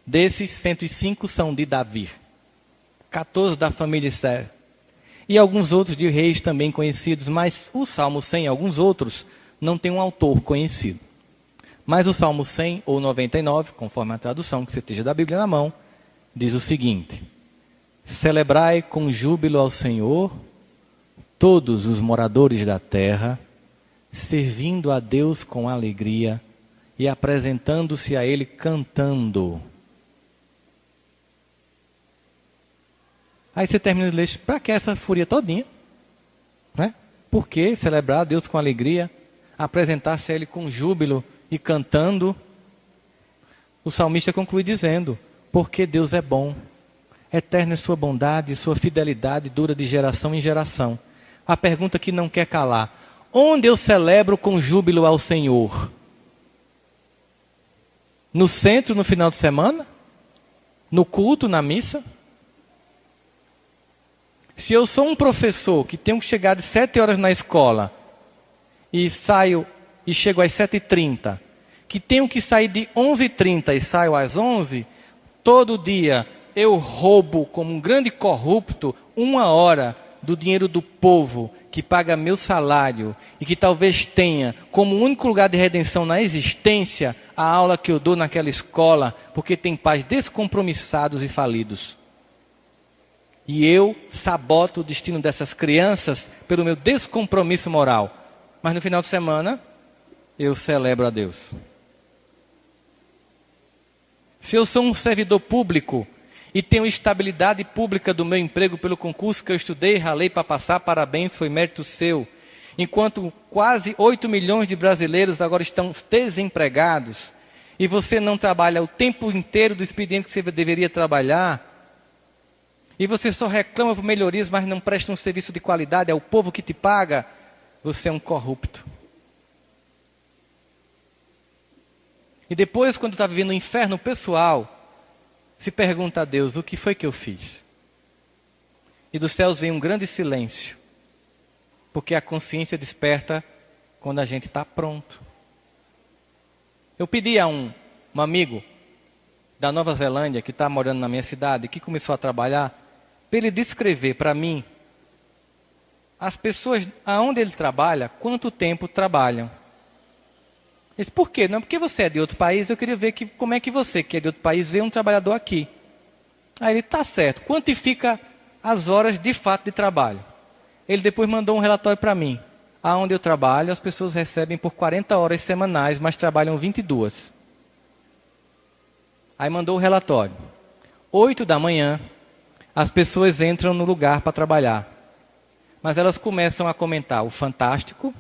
Desses, 105 são de Davi. 14 da família Isé. E alguns outros de reis também conhecidos. Mas o Salmo 100 e alguns outros não tem um autor conhecido. Mas o Salmo 100 ou 99, conforme a tradução que você esteja da Bíblia na mão, diz o seguinte: celebrai com júbilo ao Senhor todos os moradores da terra, servindo a Deus com alegria e apresentando-se a Ele cantando. Aí você termina de ler, para que essa fúria todinha? Né? Por que celebrar a Deus com alegria, apresentar-se a Ele com júbilo e cantando? O salmista conclui dizendo, porque Deus é bom, eterna é sua bondade, sua fidelidade dura de geração em geração. A pergunta que não quer calar, onde eu celebro com júbilo ao Senhor? No centro, no final de semana? No culto, na missa? Se eu sou um professor que tenho que chegar de 7 horas na escola e saio e chego às 7h30, que tenho que sair de 11h30 e saio às 11h, todo dia eu roubo como um grande corrupto 1 hora do dinheiro do povo que paga meu salário e que talvez tenha como único lugar de redenção na existência a aula que eu dou naquela escola, porque tem pais descompromissados e falidos. E eu saboto o destino dessas crianças pelo meu descompromisso moral. Mas no final de semana, eu celebro a Deus. Se eu sou um servidor público e tenho estabilidade pública do meu emprego pelo concurso que eu estudei, ralei para passar, parabéns, foi mérito seu. Enquanto quase 8 milhões de brasileiros agora estão desempregados, e você não trabalha o tempo inteiro do expediente que você deveria trabalhar, e você só reclama por melhorias, mas não presta um serviço de qualidade ao povo que te paga, você é um corrupto. E depois, quando está vivendo um inferno pessoal, se pergunta a Deus, o que foi que eu fiz? E dos céus vem um grande silêncio, porque a consciência desperta quando a gente está pronto. Eu pedi a um amigo da Nova Zelândia, que está morando na minha cidade, que começou a trabalhar, para ele descrever para mim, as pessoas aonde ele trabalha, quanto tempo trabalham. Ele disse, por quê? Não, porque você é de outro país, eu queria ver como é que você, que é de outro país, vê um trabalhador aqui. Aí ele, tá certo, quantifica as horas de fato de trabalho. Ele depois mandou um relatório para mim. Aonde eu trabalho, as pessoas recebem por 40 horas semanais, mas trabalham 22. Aí mandou o relatório. 8 da manhã, as pessoas entram no lugar para trabalhar. Mas elas começam a comentar o fantástico,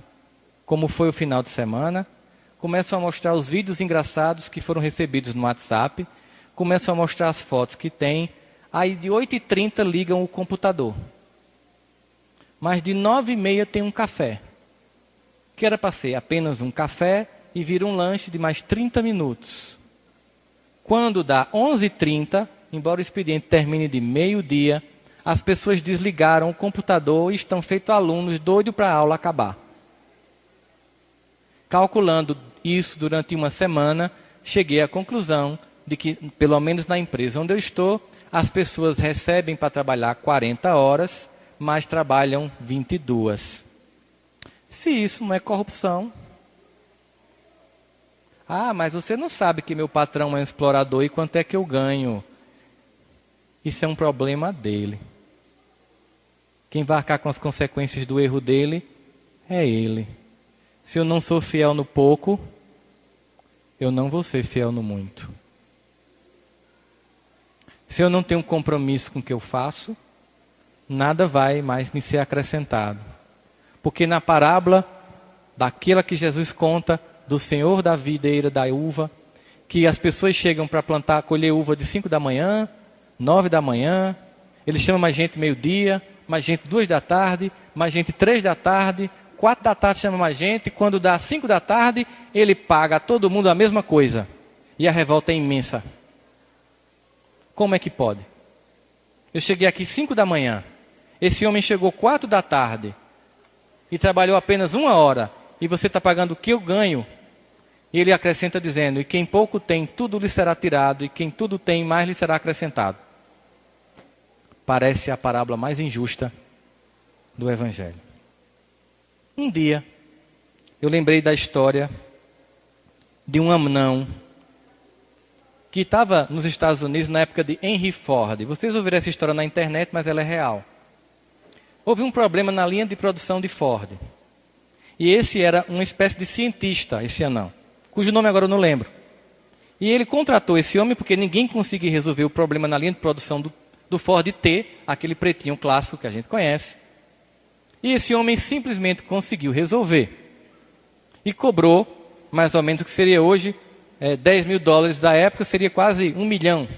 como foi o final de semana, começam a mostrar os vídeos engraçados que foram recebidos no WhatsApp, começam a mostrar as fotos que tem, aí de 8h30 ligam o computador. Mas de 9h30 tem um café, que era para ser apenas um café e vira um lanche de mais 30 minutos. Quando dá 11h30, embora o expediente termine de meio-dia, as pessoas desligaram o computador e estão feitos alunos doidos para a aula acabar. Calculando isso durante uma semana, cheguei à conclusão de que, pelo menos na empresa onde eu estou, as pessoas recebem para trabalhar 40 horas, mas trabalham 22. Se isso não é corrupção... Ah, mas você não sabe que meu patrão é um explorador e quanto é que eu ganho. Isso é um problema dele. Quem vai arcar com as consequências do erro dele é ele. Se eu não sou fiel no pouco, eu não vou ser fiel no muito. Se eu não tenho compromisso com o que eu faço, nada vai mais me ser acrescentado. Porque na parábola daquela que Jesus conta, do Senhor da videira da uva, que as pessoas chegam para plantar, colher uva de 5 da manhã, 9 da manhã, ele chama mais gente meio-dia, mais gente 2 da tarde, mais gente 3 da tarde, 4 da tarde chama mais gente, quando dá 5 da tarde, ele paga a todo mundo a mesma coisa. E a revolta é imensa. Como é que pode? Eu cheguei aqui 5 da manhã, esse homem chegou 4 da tarde, e trabalhou apenas 1 hora, e você está pagando o que eu ganho. E ele acrescenta dizendo, e quem pouco tem, tudo lhe será tirado, e quem tudo tem, mais lhe será acrescentado. Parece a parábola mais injusta do Evangelho. Um dia, eu lembrei da história de um Amnão que estava nos Estados Unidos na época de Henry Ford. Vocês ouviram essa história na internet, mas ela é real. Houve um problema na linha de produção de Ford. E esse era uma espécie de cientista, esse anão, cujo nome agora eu não lembro. E ele contratou esse homem porque ninguém conseguia resolver o problema na linha de produção do Ford T, aquele pretinho clássico que a gente conhece. E esse homem simplesmente conseguiu resolver. E cobrou mais ou menos o que seria hoje $10 mil da época, seria quase $1 milhão.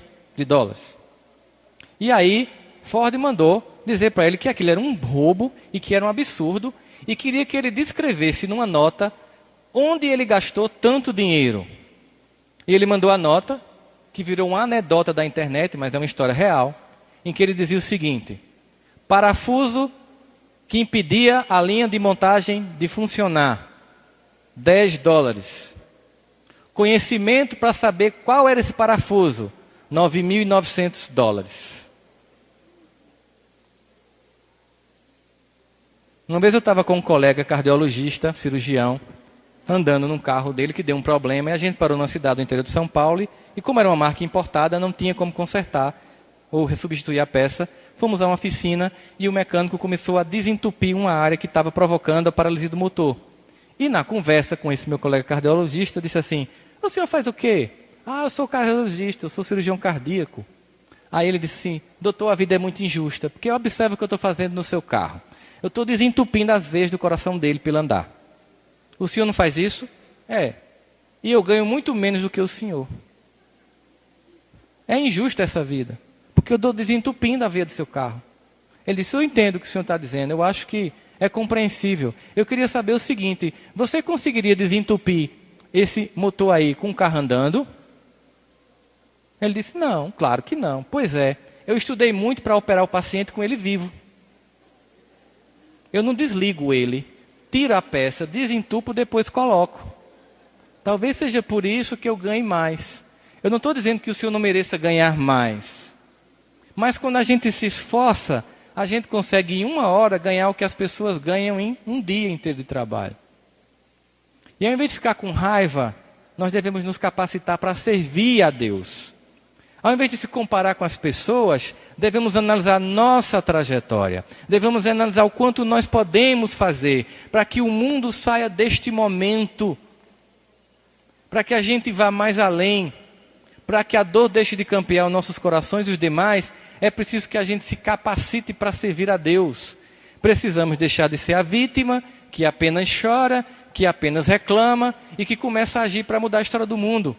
E aí Ford mandou dizer para ele que aquilo era um roubo e que era um absurdo, e queria que ele descrevesse numa nota onde ele gastou tanto dinheiro. E ele mandou a nota, que virou uma anedota da internet, mas é uma história real, em que ele dizia o seguinte: parafuso que impedia a linha de montagem de funcionar, $10. Conhecimento para saber qual era esse parafuso, $9.900. Uma vez eu estava com um colega cardiologista, cirurgião, andando num carro dele que deu um problema, e a gente parou numa cidade do interior de São Paulo, e como era uma marca importada, não tinha como consertar ou substituir a peça. Fomos a uma oficina e o mecânico começou a desentupir uma área que estava provocando a paralisia do motor. E na conversa com esse meu colega cardiologista, eu disse assim: o senhor faz o quê? Ah, eu sou cardiologista, eu sou cirurgião cardíaco. Aí ele disse assim: doutor, a vida é muito injusta, porque observa o que eu estou fazendo no seu carro. Eu estou desentupindo as veias do coração dele pelo andar. O senhor não faz isso? É. E eu ganho muito menos do que o senhor. É injusta essa vida, porque eu estou desentupindo a veia do seu carro. Ele disse: eu entendo o que o senhor está dizendo, eu acho que é compreensível. Eu queria saber o seguinte: você conseguiria desentupir esse motor aí com o carro andando? Ele disse: não, claro que não. Pois é, eu estudei muito para operar o paciente com ele vivo. Eu não desligo ele, tiro a peça, desentupo, depois coloco. Talvez seja por isso que eu ganhe mais. Eu não estou dizendo que o senhor não mereça ganhar mais. Mas quando a gente se esforça, a gente consegue em 1 hora ganhar o que as pessoas ganham em um dia inteiro de trabalho. E ao invés de ficar com raiva, nós devemos nos capacitar para servir a Deus. Ao invés de se comparar com as pessoas, devemos analisar nossa trajetória. Devemos analisar o quanto nós podemos fazer para que o mundo saia deste momento. Para que a gente vá mais além. Para que a dor deixe de campear os nossos corações e os demais, é preciso que a gente se capacite para servir a Deus. Precisamos deixar de ser a vítima, que apenas chora, que apenas reclama e que começa a agir para mudar a história do mundo.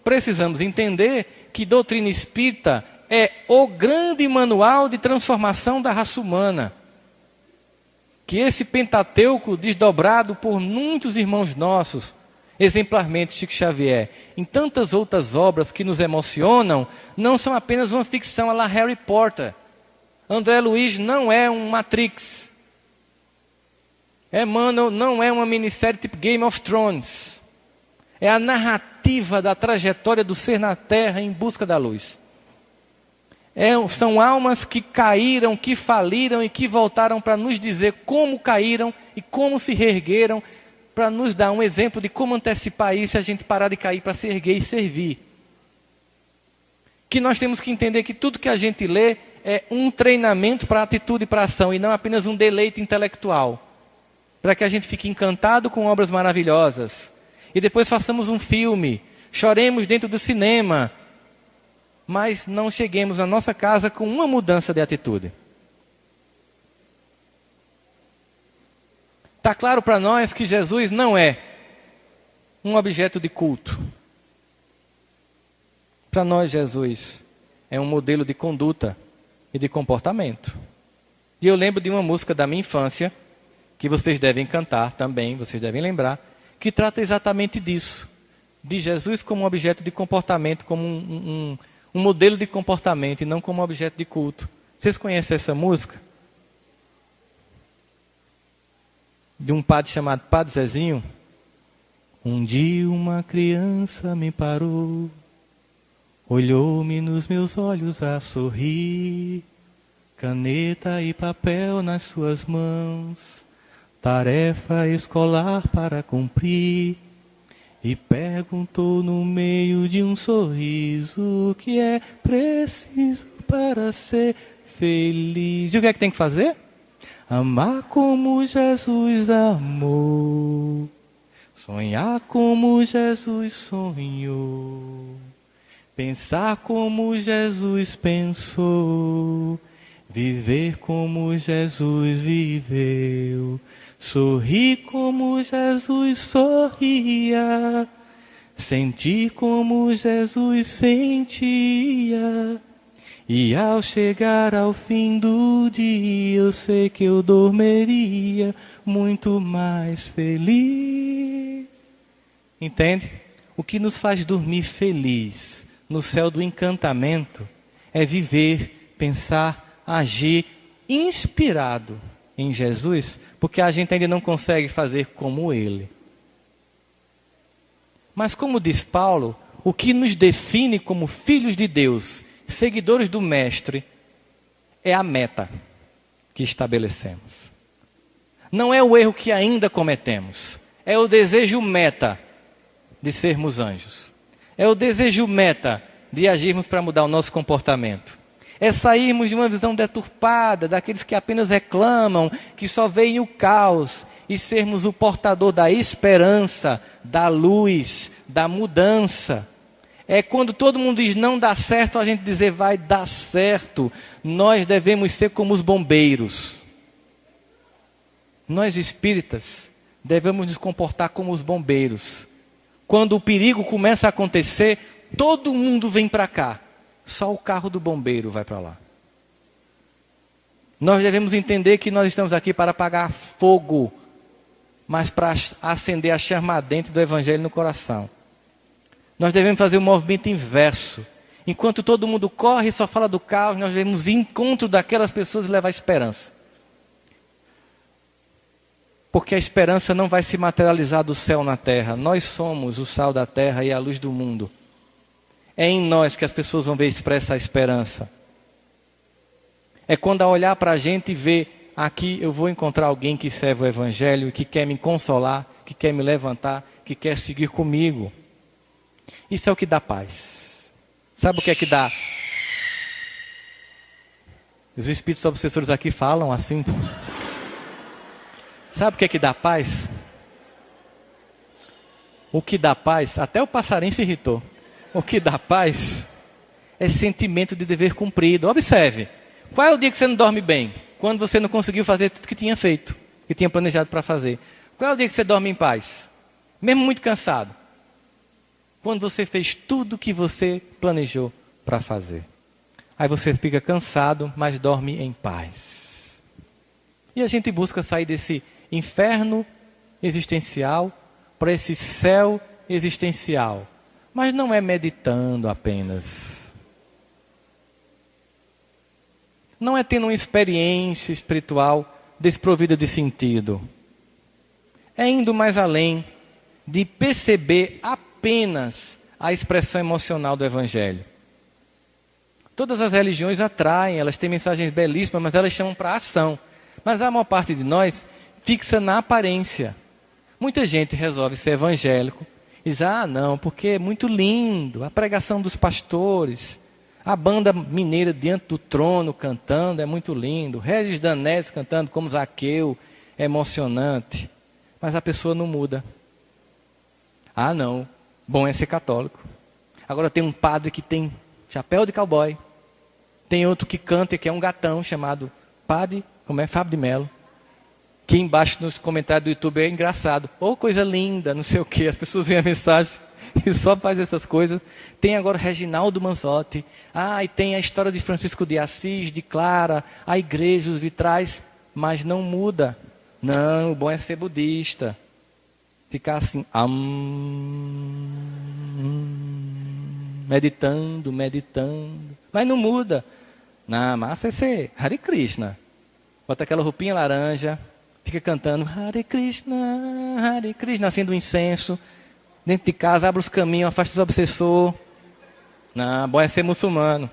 Precisamos entender que doutrina espírita é o grande manual de transformação da raça humana. Que esse Pentateuco desdobrado por muitos irmãos nossos, exemplarmente Chico Xavier, em tantas outras obras que nos emocionam, não são apenas uma ficção à la Harry Potter. André Luiz não é um Matrix. Emmanuel não é uma minissérie tipo Game of Thrones. É a narrativa da trajetória do ser na Terra em busca da luz. São almas que caíram, que faliram e que voltaram para nos dizer como caíram e como se reergueram, para nos dar um exemplo de como antecipar isso se a gente parar de cair para se erguer e servir. Que nós temos que entender que tudo que a gente lê é um treinamento para atitude e para ação e não apenas um deleite intelectual. Para que a gente fique encantado com obras maravilhosas e depois façamos um filme, choremos dentro do cinema, mas não cheguemos na nossa casa com uma mudança de atitude. Está claro para nós que Jesus não é um objeto de culto. Para nós, Jesus é um modelo de conduta e de comportamento. E eu lembro de uma música da minha infância, que vocês devem cantar também, vocês devem lembrar, que trata exatamente disso. De Jesus como um objeto de comportamento, como um modelo de comportamento e não como um objeto de culto. Vocês conhecem essa música? De um padre chamado Padre Zezinho. Um dia uma criança me parou, olhou-me nos meus olhos a sorrir, caneta e papel nas suas mãos, tarefa escolar para cumprir, e perguntou no meio de um sorriso o que é preciso para ser feliz. E o que é que tem que fazer? Amar como Jesus amou, sonhar como Jesus sonhou, pensar como Jesus pensou, viver como Jesus viveu, sorrir como Jesus sorria, sentir como Jesus sentia. E ao chegar ao fim do dia, eu sei que eu dormiria muito mais feliz. Entende? O que nos faz dormir feliz no céu do encantamento é viver, pensar, agir inspirado em Jesus, porque a gente ainda não consegue fazer como Ele. Mas como diz Paulo, o que nos define como filhos de Deus, seguidores do Mestre, é a meta que estabelecemos. Não é o erro que ainda cometemos. É o desejo meta de sermos anjos. É o desejo meta de agirmos para mudar o nosso comportamento. É sairmos de uma visão deturpada, daqueles que apenas reclamam, que só veem o caos, e sermos o portador da esperança, da luz, da mudança. É quando todo mundo diz não dá certo, a gente dizer vai dar certo. Nós devemos ser como os bombeiros. Nós espíritas devemos nos comportar como os bombeiros. Quando o perigo começa a acontecer, todo mundo vem para cá. Só o carro do bombeiro vai para lá. Nós devemos entender que nós estamos aqui para apagar fogo, mas para acender a chama ardente do Evangelho no coração. Nós devemos fazer o movimento inverso. Enquanto todo mundo corre e só fala do caos, nós devemos ir em encontro daquelas pessoas e levar esperança. Porque a esperança não vai se materializar do céu na terra. Nós somos o sal da terra e a luz do mundo. É em nós que as pessoas vão ver expressa a esperança. É quando a olhar para a gente e ver, aqui eu vou encontrar alguém que serve o Evangelho, que quer me consolar, que quer me levantar, que quer seguir comigo. Isso é o que dá paz. Sabe o que é que dá? Os espíritos obsessores aqui falam assim. Sabe o que é que dá paz? O que dá paz, até o passarinho se irritou. O que dá paz é sentimento de dever cumprido. Observe, qual é o dia que você não dorme bem? Quando você não conseguiu fazer tudo que tinha feito, que tinha planejado para fazer. Qual é o dia que você dorme em paz? Mesmo muito cansado. Quando você fez tudo que você planejou para fazer. Aí você fica cansado, mas dorme em paz. E a gente busca sair desse inferno existencial para esse céu existencial. Mas não é meditando apenas. Não é tendo uma experiência espiritual desprovida de sentido. É indo mais além de perceber apenas a expressão emocional do Evangelho. Todas as religiões atraem, elas têm mensagens belíssimas, mas elas chamam para a ação. Mas a maior parte de nós fixa na aparência. Muita gente resolve ser evangélico e diz, não, porque é muito lindo, a pregação dos pastores, a banda mineira diante do trono cantando, é muito lindo, Regis Danés cantando como Zaqueu, é emocionante. Mas a pessoa não muda. Não, bom é ser católico. Agora tem um padre que tem chapéu de cowboy, tem outro que canta que é um gatão chamado Padre, Fábio de Melo, que embaixo nos comentários do YouTube é engraçado. Coisa linda, não sei o que. As pessoas veem a mensagem e só faz essas coisas. Tem agora Reginaldo Manzotti. E tem a história de Francisco de Assis, de Clara, a igreja, os vitrais. Mas não muda. Não, o bom é ser budista. Ficar assim, meditando. Mas não muda. Na massa é ser Hare Krishna. Bota aquela roupinha laranja, fica cantando Hare Krishna, acende um incenso, dentro de casa, abre os caminhos, afasta os obsessores. Não, bom é ser muçulmano.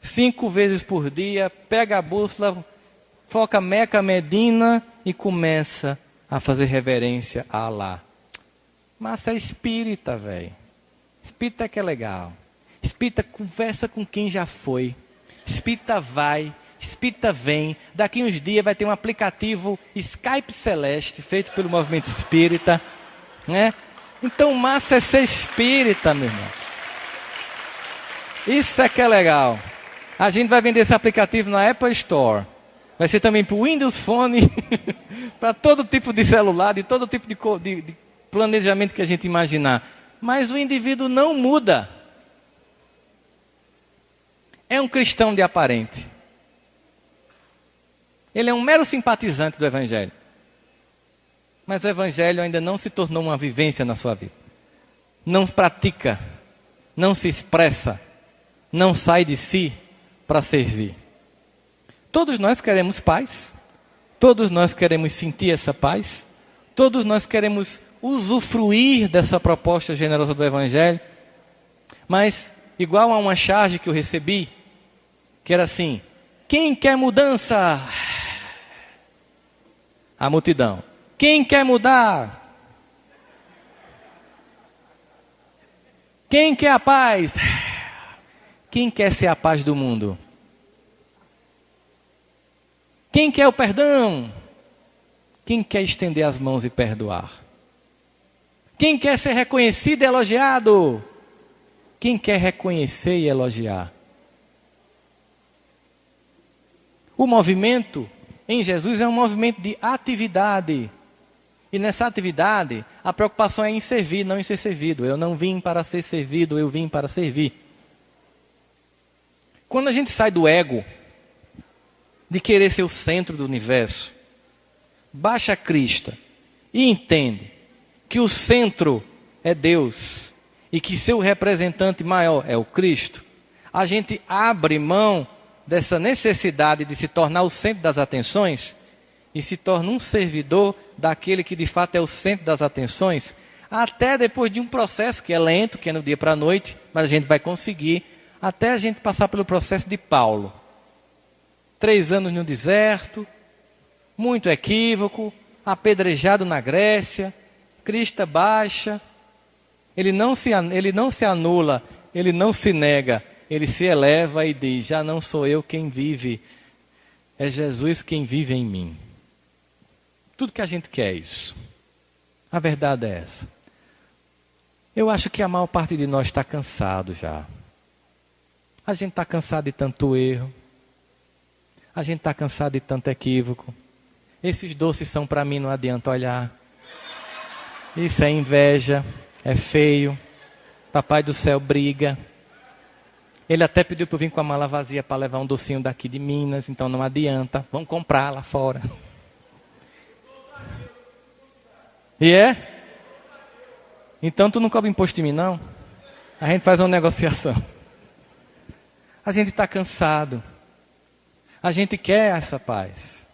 5 vezes por dia, pega a bússola, foca Meca, Medina e começa a fazer reverência a Allah. Mas é espírita, velho. Espírita que é legal. Espírita conversa com quem já foi. Espírita vai, espírita vem. Daqui uns dias vai ter um aplicativo Skype Celeste, feito pelo movimento espírita, né? Então massa é ser espírita, meu irmão. Isso é que é legal. A gente vai vender esse aplicativo na Apple Store. Vai ser também para o Windows Phone, para todo tipo de celular, de todo tipo de planejamento que a gente imaginar. Mas o indivíduo não muda. É um cristão de aparente. Ele é um mero simpatizante do Evangelho. Mas o Evangelho ainda não se tornou uma vivência na sua vida. Não pratica, não se expressa, não sai de si para servir. Todos nós queremos paz. Todos nós queremos sentir essa paz. Todos nós queremos usufruir dessa proposta generosa do Evangelho. Mas, igual a uma charge que eu recebi, que era assim: quem quer mudança? A multidão. Quem quer mudar? Quem quer a paz? Quem quer ser a paz do mundo? Quem quer o perdão? Quem quer estender as mãos e perdoar? Quem quer ser reconhecido e elogiado? Quem quer reconhecer e elogiar? O movimento em Jesus é um movimento de atividade. E nessa atividade, a preocupação é em servir, não em ser servido. Eu não vim para ser servido, eu vim para servir. Quando a gente sai do ego, de querer ser o centro do universo, baixa a crista e entende que o centro é Deus e que seu representante maior é o Cristo, a gente abre mão dessa necessidade de se tornar o centro das atenções e se torna um servidor daquele que de fato é o centro das atenções, até depois de um processo que é lento, que é no dia para a noite, mas a gente vai conseguir, até a gente passar pelo processo de Paulo. 3 anos no deserto, muito equívoco, apedrejado na Grécia, crista baixa, ele não se anula, ele não se nega, ele se eleva e diz, já não sou eu quem vive, é Jesus quem vive em mim. Tudo que a gente quer é isso. A verdade é essa. Eu acho que a maior parte de nós está cansado já. A gente está cansado de tanto erro. A gente está cansado de tanto equívoco. Esses doces são para mim, não adianta olhar. Isso é inveja, é feio. Papai do céu briga. Ele até pediu para eu vir com a mala vazia para levar um docinho daqui de Minas, então não adianta. Vamos comprar lá fora. E é? Então tu não cobra imposto de mim, não? A gente faz uma negociação. A gente está cansado. A gente quer essa paz.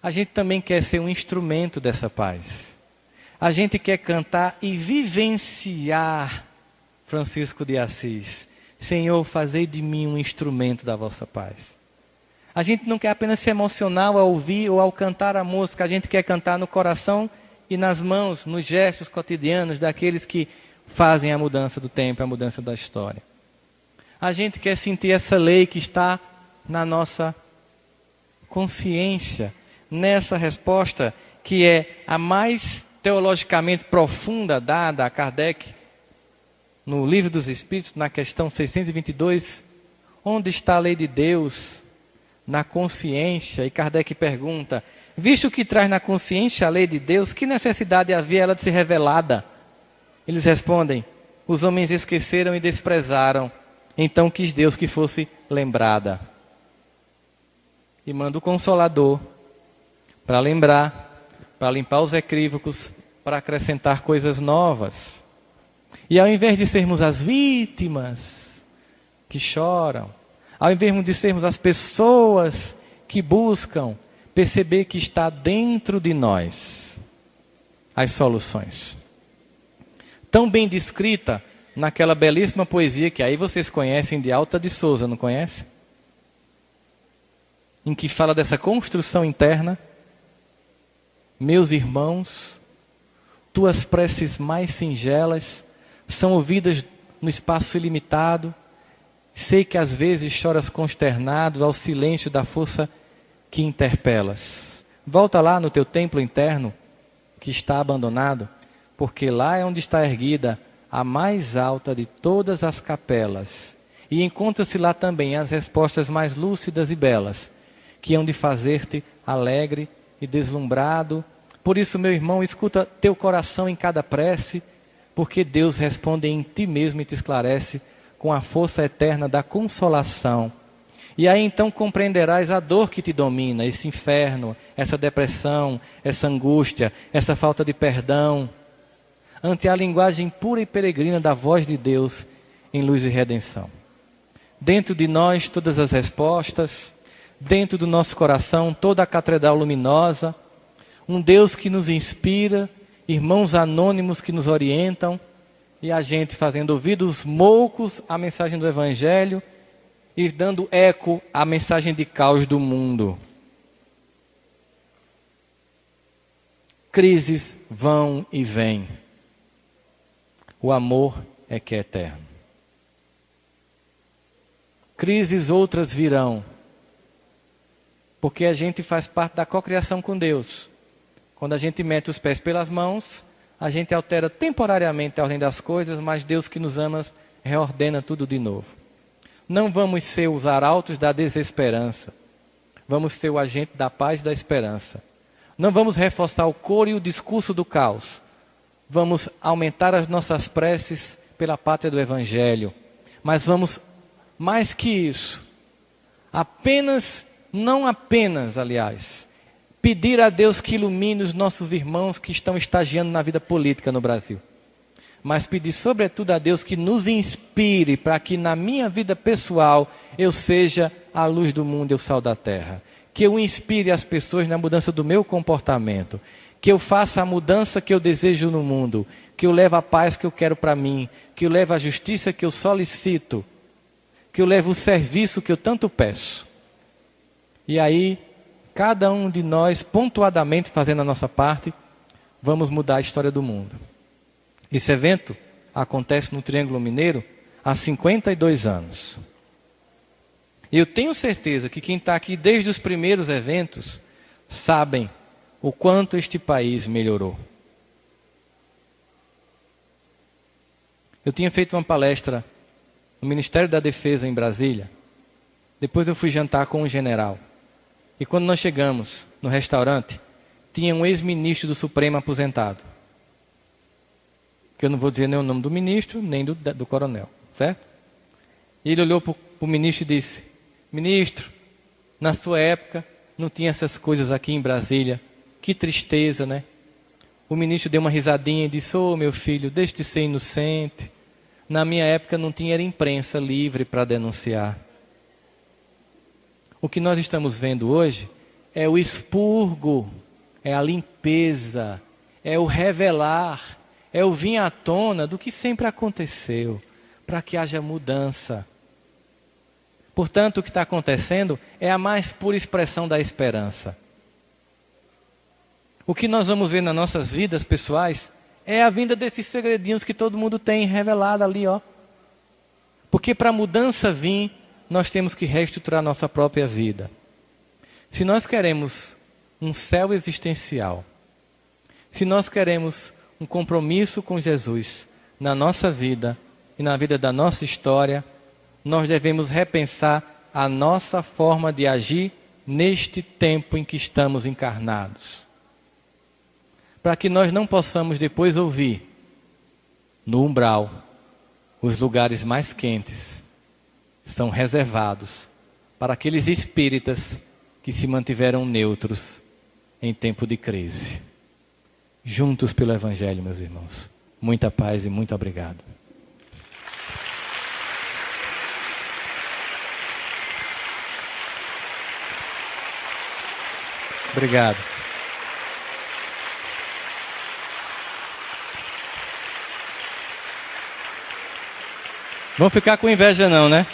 A gente também quer ser um instrumento dessa paz. A gente quer cantar e vivenciar Francisco de Assis. Senhor, fazei de mim um instrumento da vossa paz. A gente não quer apenas se emocionar ao ouvir ou ao cantar a música. A gente quer cantar no coração e nas mãos, nos gestos cotidianos daqueles que fazem a mudança do tempo, a mudança da história. A gente quer sentir essa lei que está na nossa consciência, nessa resposta que é a mais teologicamente profunda dada a Kardec no Livro dos Espíritos, na questão 622, onde está a lei de Deus na consciência? E Kardec pergunta, visto que traz na consciência a lei de Deus, que necessidade havia ela de ser revelada? Eles respondem, os homens esqueceram e desprezaram, então quis Deus que fosse lembrada. E manda o Consolador para lembrar, para limpar os equívocos, para acrescentar coisas novas. E ao invés de sermos as vítimas que choram, ao invés de sermos as pessoas que buscam perceber que está dentro de nós as soluções. Tão bem descrita naquela belíssima poesia que aí vocês conhecem de Alta de Souza, não conhecem? Em que fala dessa construção interna. Meus irmãos, tuas preces mais singelas são ouvidas no espaço ilimitado. Sei que às vezes choras consternado ao silêncio da força que interpelas. Volta lá no teu templo interno, que está abandonado, porque lá é onde está erguida a mais alta de todas as capelas. E encontra-se lá também as respostas mais lúcidas e belas, que hão de fazer-te alegre e deslumbrado. Por isso, meu irmão, escuta teu coração em cada prece, porque Deus responde em ti mesmo e te esclarece com a força eterna da consolação. E aí então compreenderás a dor que te domina, esse inferno, essa depressão, essa angústia, essa falta de perdão, ante a linguagem pura e peregrina da voz de Deus em luz e redenção. Dentro de nós todas as respostas, dentro do nosso coração toda a catedral luminosa, um Deus que nos inspira, irmãos anônimos que nos orientam, e a gente fazendo ouvidos moucos à mensagem do Evangelho e dando eco à mensagem de caos do mundo. Crises vão e vêm. O amor é que é eterno. Crises outras virão, porque a gente faz parte da cocriação com Deus. Quando a gente mete os pés pelas mãos, a gente altera temporariamente a ordem das coisas, mas Deus que nos ama reordena tudo de novo. Não vamos ser os arautos da desesperança. Vamos ser o agente da paz e da esperança. Não vamos reforçar o coro e o discurso do caos. Vamos aumentar as nossas preces pela pátria do Evangelho. Mas vamos, mais que isso, não apenas, pedir a Deus que ilumine os nossos irmãos que estão estagiando na vida política no Brasil. Mas pedir sobretudo a Deus que nos inspire para que na minha vida pessoal eu seja a luz do mundo e o sal da terra. Que eu inspire as pessoas na mudança do meu comportamento. Que eu faça a mudança que eu desejo no mundo. Que eu leve a paz que eu quero para mim. Que eu leve a justiça que eu solicito. Que eu leve o serviço que eu tanto peço. E aí, cada um de nós, pontuadamente fazendo a nossa parte, vamos mudar a história do mundo. Esse evento acontece no Triângulo Mineiro há 52 anos. E eu tenho certeza que quem está aqui desde os primeiros eventos sabem o quanto este país melhorou. Eu tinha feito uma palestra no Ministério da Defesa em Brasília. Depois eu fui jantar com um general. E quando nós chegamos no restaurante, tinha um ex-ministro do Supremo aposentado. Que eu não vou dizer nem o nome do ministro, nem do coronel, certo? E ele olhou para o ministro e disse: ministro, na sua época não tinha essas coisas aqui em Brasília. Que tristeza, né? O ministro deu uma risadinha e disse: ô meu filho, deixe de ser inocente. Na minha época não tinha imprensa livre para denunciar. O que nós estamos vendo hoje é o expurgo, é a limpeza, é o revelar, é o vir à tona do que sempre aconteceu, para que haja mudança. Portanto, o que está acontecendo é a mais pura expressão da esperança. O que nós vamos ver nas nossas vidas pessoais é a vinda desses segredinhos que todo mundo tem revelado ali, ó. Porque para a mudança vir, nós temos que reestruturar nossa própria vida. Se nós queremos um céu existencial, se nós queremos um compromisso com Jesus na nossa vida e na vida da nossa história, nós devemos repensar a nossa forma de agir neste tempo em que estamos encarnados. Para que nós não possamos depois ouvir, no umbral, os lugares mais quentes estão reservados para aqueles espíritas que se mantiveram neutros em tempo de crise. Juntos pelo Evangelho, meus irmãos. Muita paz e muito obrigado. Obrigado. Vão ficar com inveja não, né?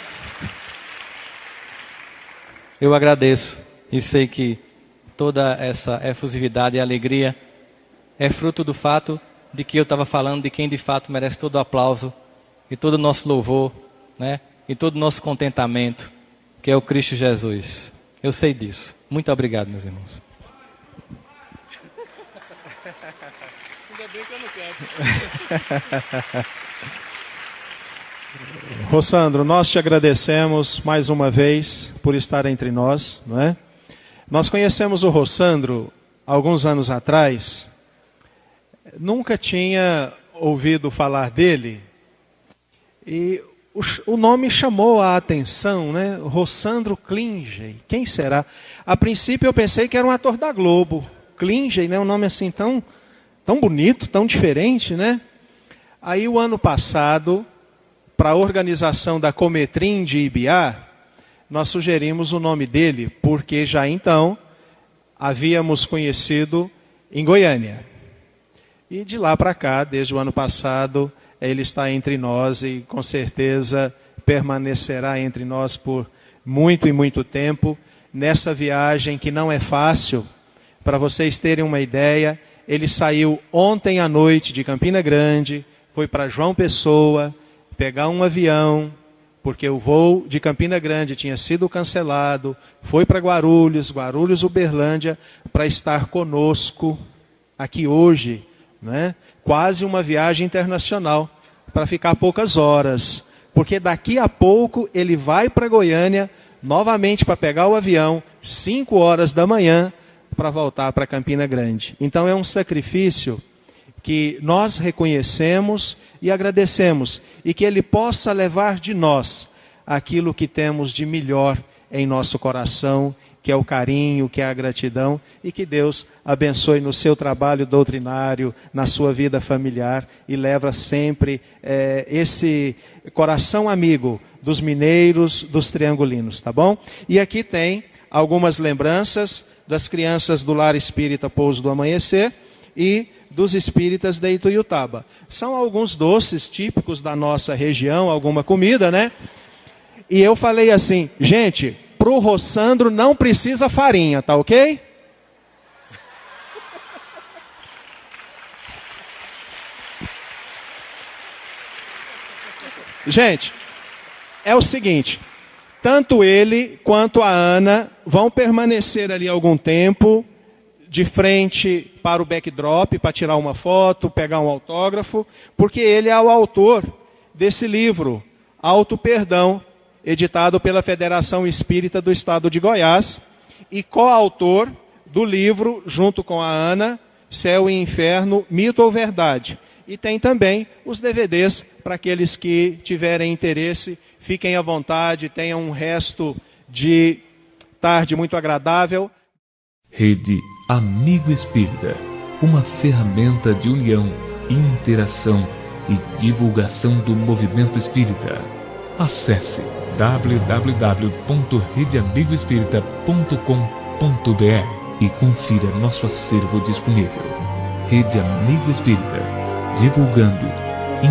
Eu agradeço e sei que toda essa efusividade e alegria é fruto do fato de que eu estava falando de quem de fato merece todo o aplauso e todo o nosso louvor, né? E todo o nosso contentamento, que é o Cristo Jesus. Eu sei disso. Muito obrigado, meus irmãos. Ainda bem que eu não canto. Rossandro, nós te agradecemos mais uma vez por estar entre nós, não é? Nós conhecemos o Rossandro alguns anos atrás, nunca tinha ouvido falar dele e o nome chamou a atenção, né? Rossandro Klinge, quem será? A princípio eu pensei que era um ator da Globo, Klinge, né? Um nome assim tão bonito, tão diferente, né? Aí o ano passado, para a organização da Cometrim de Ibiá, nós sugerimos o nome dele, porque já então havíamos conhecido em Goiânia. E de lá para cá, desde o ano passado, ele está entre nós e com certeza permanecerá entre nós por muito e muito tempo, nessa viagem que não é fácil. Para vocês terem uma ideia, ele saiu ontem à noite de Campina Grande, foi para João Pessoa, pegar um avião, porque o voo de Campina Grande tinha sido cancelado, foi para Guarulhos, Uberlândia, para estar conosco aqui hoje, né? Quase uma viagem internacional, para ficar poucas horas, porque daqui a pouco ele vai para Goiânia, novamente para pegar o avião, 5 horas da manhã, para voltar para Campina Grande. Então é um sacrifício que nós reconhecemos e agradecemos, e que ele possa levar de nós aquilo que temos de melhor em nosso coração, que é o carinho, que é a gratidão, e que Deus abençoe no seu trabalho doutrinário, na sua vida familiar, e leva sempre esse coração amigo dos mineiros, dos triangulinos, tá bom? E aqui tem algumas lembranças das crianças do Lar Espírita Pouso do Amanhecer e dos espíritas de Ituiutaba. São alguns doces típicos da nossa região, alguma comida, né? E eu falei assim, gente, pro Rossandro não precisa farinha, tá ok? Gente, é o seguinte, tanto ele quanto a Ana vão permanecer ali algum tempo, de frente para o backdrop, para tirar uma foto, pegar um autógrafo, porque ele é o autor desse livro, Auto Perdão, editado pela Federação Espírita do Estado de Goiás, e coautor do livro, junto com a Ana, Céu e Inferno, Mito ou Verdade. E tem também os DVDs para aqueles que tiverem interesse, fiquem à vontade, tenham um resto de tarde muito agradável. Rede Amigo Espírita, uma ferramenta de união, interação e divulgação do movimento espírita. Acesse www.redeamigoespírita.com.br e confira nosso acervo disponível. Rede Amigo Espírita, divulgando,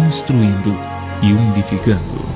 instruindo e unificando.